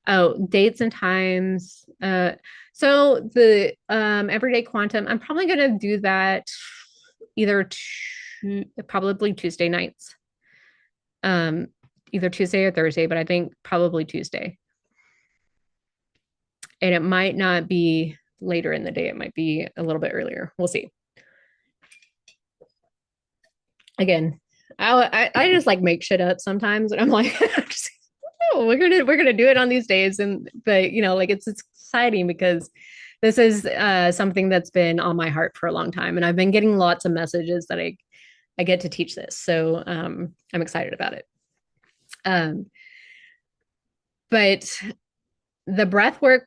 Oh, dates and times. So the everyday quantum, I'm probably going to do that probably Tuesday nights. Either Tuesday or Thursday, but I think probably Tuesday. And it might not be later in the day. It might be a little bit earlier. We'll see. Again, I just like make shit up sometimes, and I'm like, oh, we're gonna do it on these days, but it's exciting because this is something that's been on my heart for a long time, and I've been getting lots of messages that I get to teach this, so I'm excited about it. But the breathwork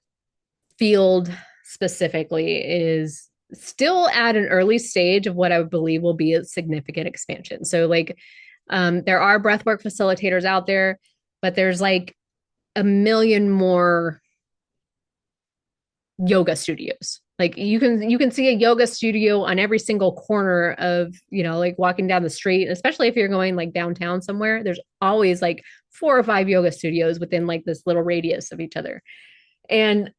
field specifically is still at an early stage of what I would believe will be a significant expansion. So there are breathwork facilitators out there, but there's like a million more yoga studios. Like you can see a yoga studio on every single corner of, like walking down the street, especially if you're going like downtown somewhere, there's always like 4 or 5 yoga studios within like this little radius of each other. And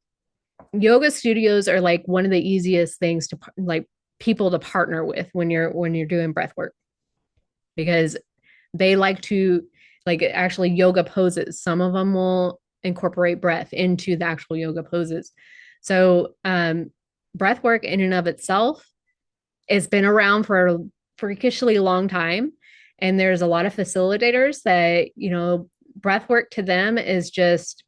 yoga studios are like one of the easiest things to like people to partner with when you're doing breath work, because they like to like actually yoga poses. Some of them will incorporate breath into the actual yoga poses. So breath work in and of itself has been around for a freakishly long time. And there's a lot of facilitators that, breath work to them is just,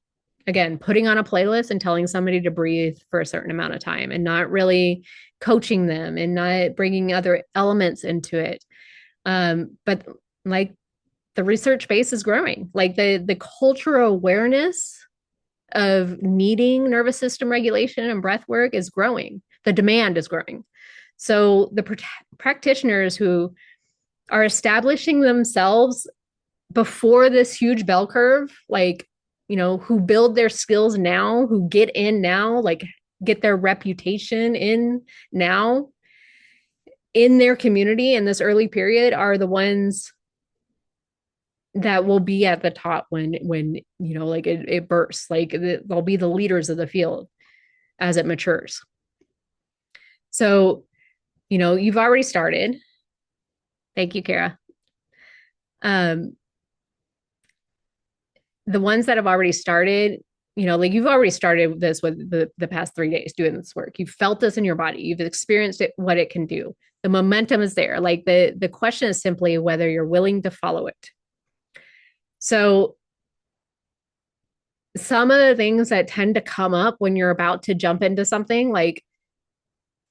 again, putting on a playlist and telling somebody to breathe for a certain amount of time and not really coaching them and not bringing other elements into it. But like the research base is growing, like the cultural awareness of needing nervous system regulation and breath work is growing. The demand is growing. So the practitioners who are establishing themselves before this huge bell curve, like, who build their skills now, who get in now, like get their reputation in now in their community in this early period, are the ones that will be at the top when like it bursts. Like they'll be the leaders of the field as it matures. So, you've already started. Thank you, Kara. The ones that have already started, like you've already started this with the past 3 days doing this work. You've felt this in your body. You've experienced it, what it can do. The momentum is there. Like the question is simply whether you're willing to follow it. So some of the things that tend to come up when you're about to jump into something, like,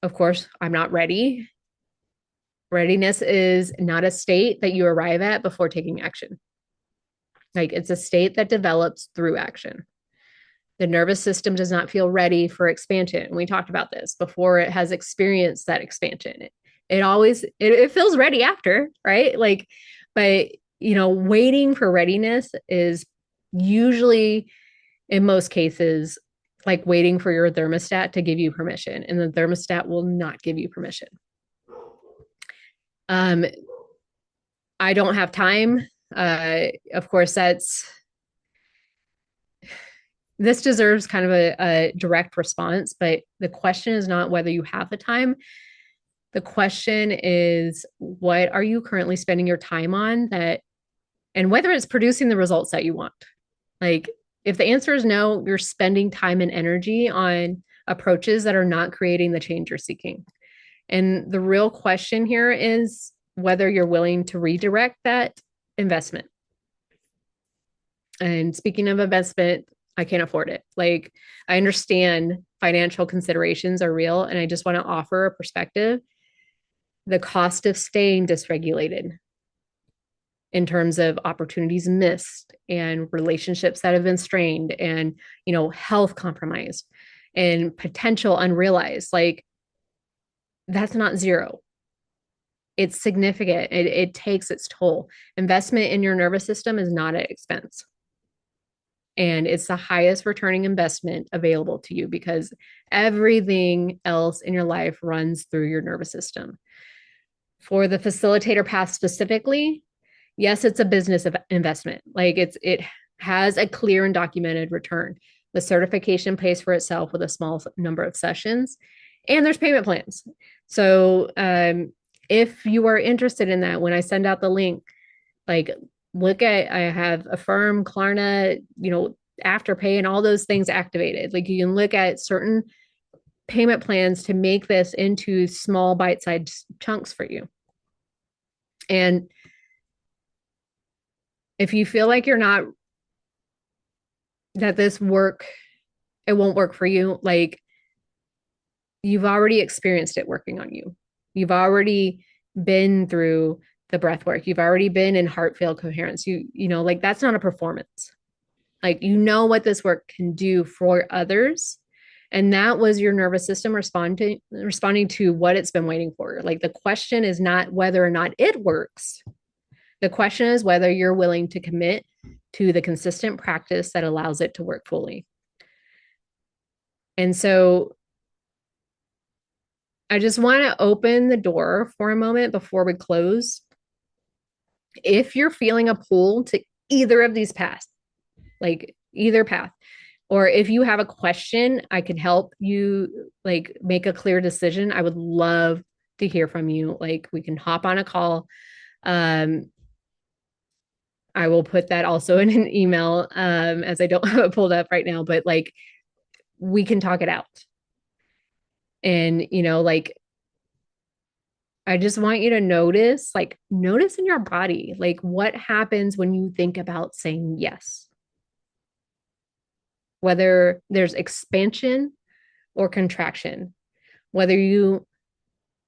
of course, I'm not ready. Readiness is not a state that you arrive at before taking action. Like it's a state that develops through action. The nervous system does not feel ready for expansion. We talked about this before it has experienced that expansion. It feels ready after, right? Like, but waiting for readiness is usually, in most cases, like waiting for your thermostat to give you permission, and the thermostat will not give you permission. I don't have time. Of course, this deserves kind of a direct response, but the question is not whether you have the time. The question is, what are you currently spending your time on and whether it's producing the results that you want. Like, if the answer is no, you're spending time and energy on approaches that are not creating the change you're seeking. And the real question here is whether you're willing to redirect that investment. And speaking of investment, I can't afford it. Like, I understand financial considerations are real, and I just want to offer a perspective. The cost of staying dysregulated in terms of opportunities missed and relationships that have been strained and, health compromised and potential unrealized, like, that's not zero. It's significant. It takes its toll. Investment in your nervous system is not an expense. And it's the highest returning investment available to you because everything else in your life runs through your nervous system. For the facilitator path specifically, yes, it's a business investment. Like it has a clear and documented return. The certification pays for itself with a small number of sessions, and there's payment plans. So if you are interested in that, when I send out the link, like look at, I have Affirm, Klarna, Afterpay, and all those things activated. Like you can look at certain payment plans to make this into small bite-sized chunks for you. And if you feel like you're not, that it won't work for you, like you've already experienced it working on you. You've already been through the breath work. You've already been in heart failed coherence. Like that's not a performance. Like, what this work can do for others. And that was your nervous system responding to what it's been waiting for. Like the question is not whether or not it works. The question is whether you're willing to commit to the consistent practice that allows it to work fully. And so I just want to open the door for a moment before we close. If you're feeling a pull to either of these paths, like either path, or if you have a question, I can help you like make a clear decision. I would love to hear from you. Like we can hop on a call. I will put that also in an email, as I don't have it pulled up right now, but like we can talk it out. And, like I just want you to notice in your body, like what happens when you think about saying yes, whether there's expansion or contraction, whether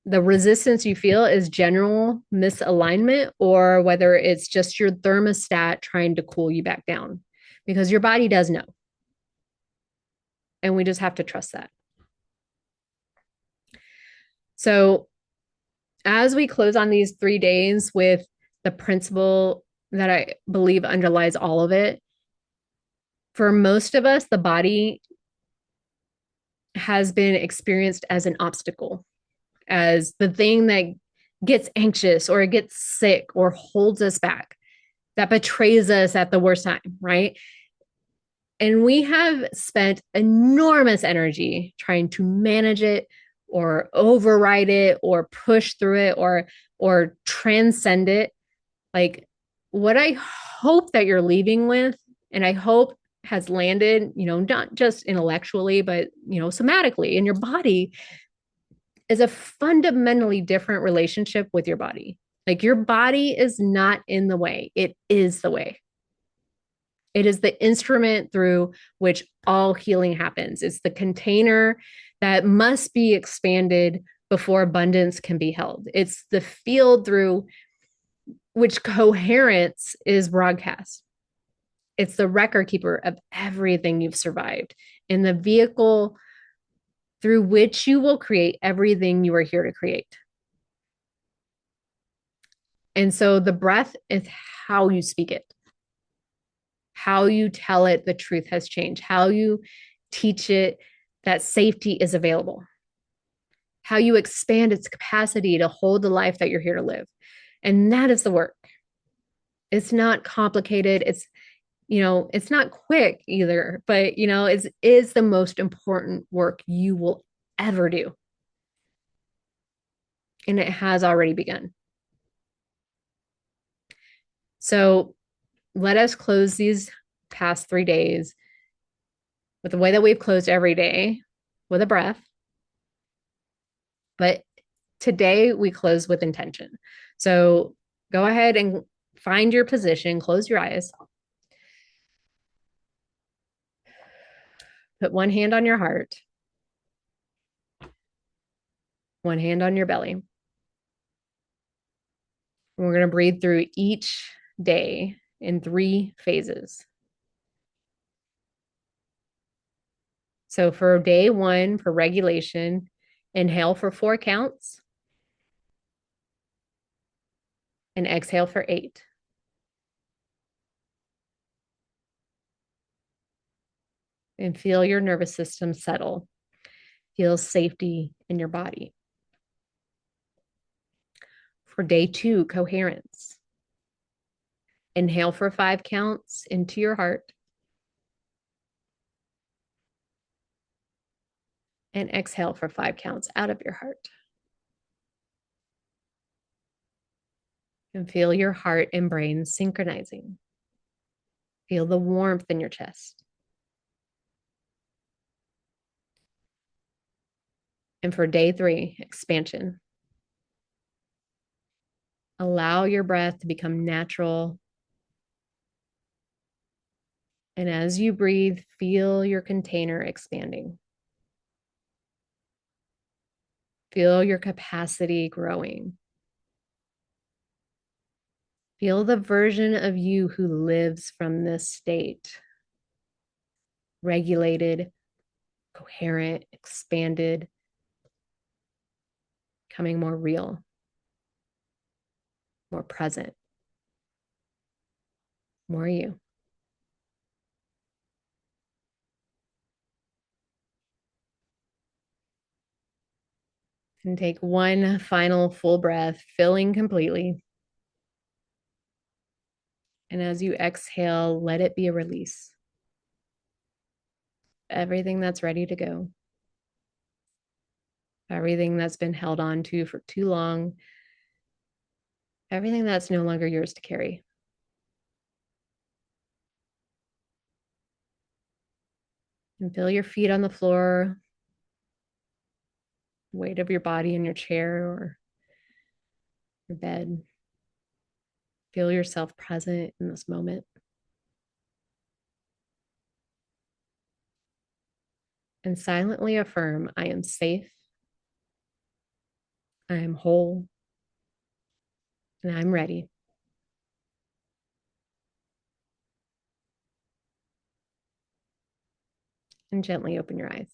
the resistance you feel is general misalignment or whether it's just your thermostat trying to cool you back down, because your body does know. And we just have to trust that. So as we close on these 3 days with the principle that I believe underlies all of it, for most of us, the body has been experienced as an obstacle, as the thing that gets anxious or gets sick or holds us back, that betrays us at the worst time, right? And we have spent enormous energy trying to manage it or override it or push through it or transcend it. Like what I hope that you're leaving with, and I hope has landed, not just intellectually, but, somatically in your body, is a fundamentally different relationship with your body. Like your body is not in the way. It is the way. It is the instrument through which all healing happens. It's the container that must be expanded before abundance can be held. It's the field through which coherence is broadcast. It's the record keeper of everything you've survived and the vehicle through which you will create everything you are here to create. And so the breath is how you speak it, how you tell it the truth has changed, how you teach it that safety is available, how you expand its capacity to hold the life that you're here to live. And that is the work. It's not complicated. It's not quick either, but it is the most important work you will ever do. And it has already begun. So let us close these past 3 days with the way that we've closed every day, with a breath. But today we close with intention. So go ahead and find your position, close your eyes. Put one hand on your heart, one hand on your belly. And we're going to breathe through each day in 3 phases. So for day 1, for regulation, inhale for 4 counts. And exhale for 8. And feel your nervous system settle. Feel safety in your body. For day 2, coherence. Inhale for 5 counts into your heart. And exhale for 5 counts out of your heart. And feel your heart and brain synchronizing. Feel the warmth in your chest. And for day 3, expansion. Allow your breath to become natural. And as you breathe, feel your container expanding. Feel your capacity growing. Feel the version of you who lives from this state. Regulated, coherent, expanded, becoming more real, more present, more you. And take one final full breath, filling completely. And as you exhale, let it be a release. Everything that's ready to go. Everything that's been held on to for too long. Everything that's no longer yours to carry. And feel your feet on the floor, weight of your body in your chair or your bed. Feel yourself present in this moment. And silently affirm, I am safe, I am whole, and I'm ready. And gently open your eyes.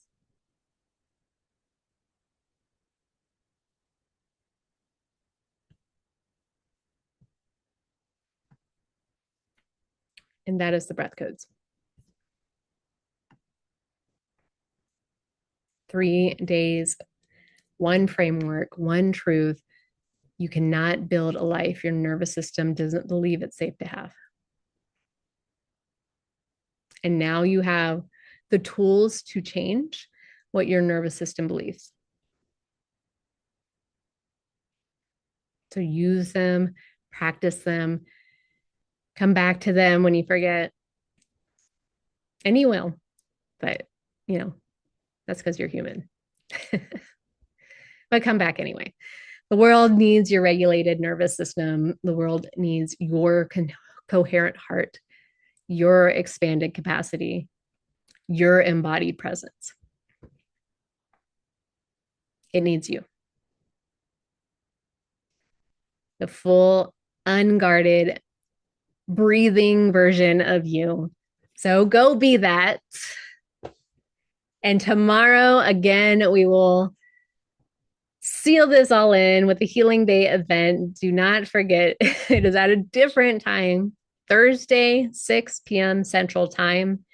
And that is the breath codes. 3 days, one framework, one truth. You cannot build a life your nervous system doesn't believe it's safe to have. And now you have the tools to change what your nervous system believes. So use them, practice them, come back to them when you forget. And you will, but that's because you're human. But come back anyway. The world needs your regulated nervous system. The world needs your coherent heart, your expanded capacity, your embodied presence. It needs you. The full, unguarded, breathing version of you. So go be that. And tomorrow, again, we will seal this all in with the Healing Day event. Do not forget, it is at a different time, Thursday, 6 p.m. Central Time.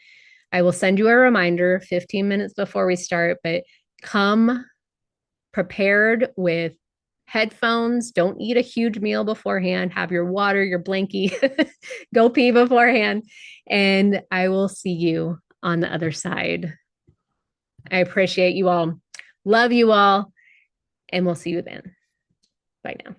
I will send you a reminder 15 minutes before we start, but come prepared with headphones. Don't eat a huge meal beforehand. Have your water, your blankie, go pee beforehand. And I will see you on the other side. I appreciate you all. Love you all. And we'll see you then. Bye now.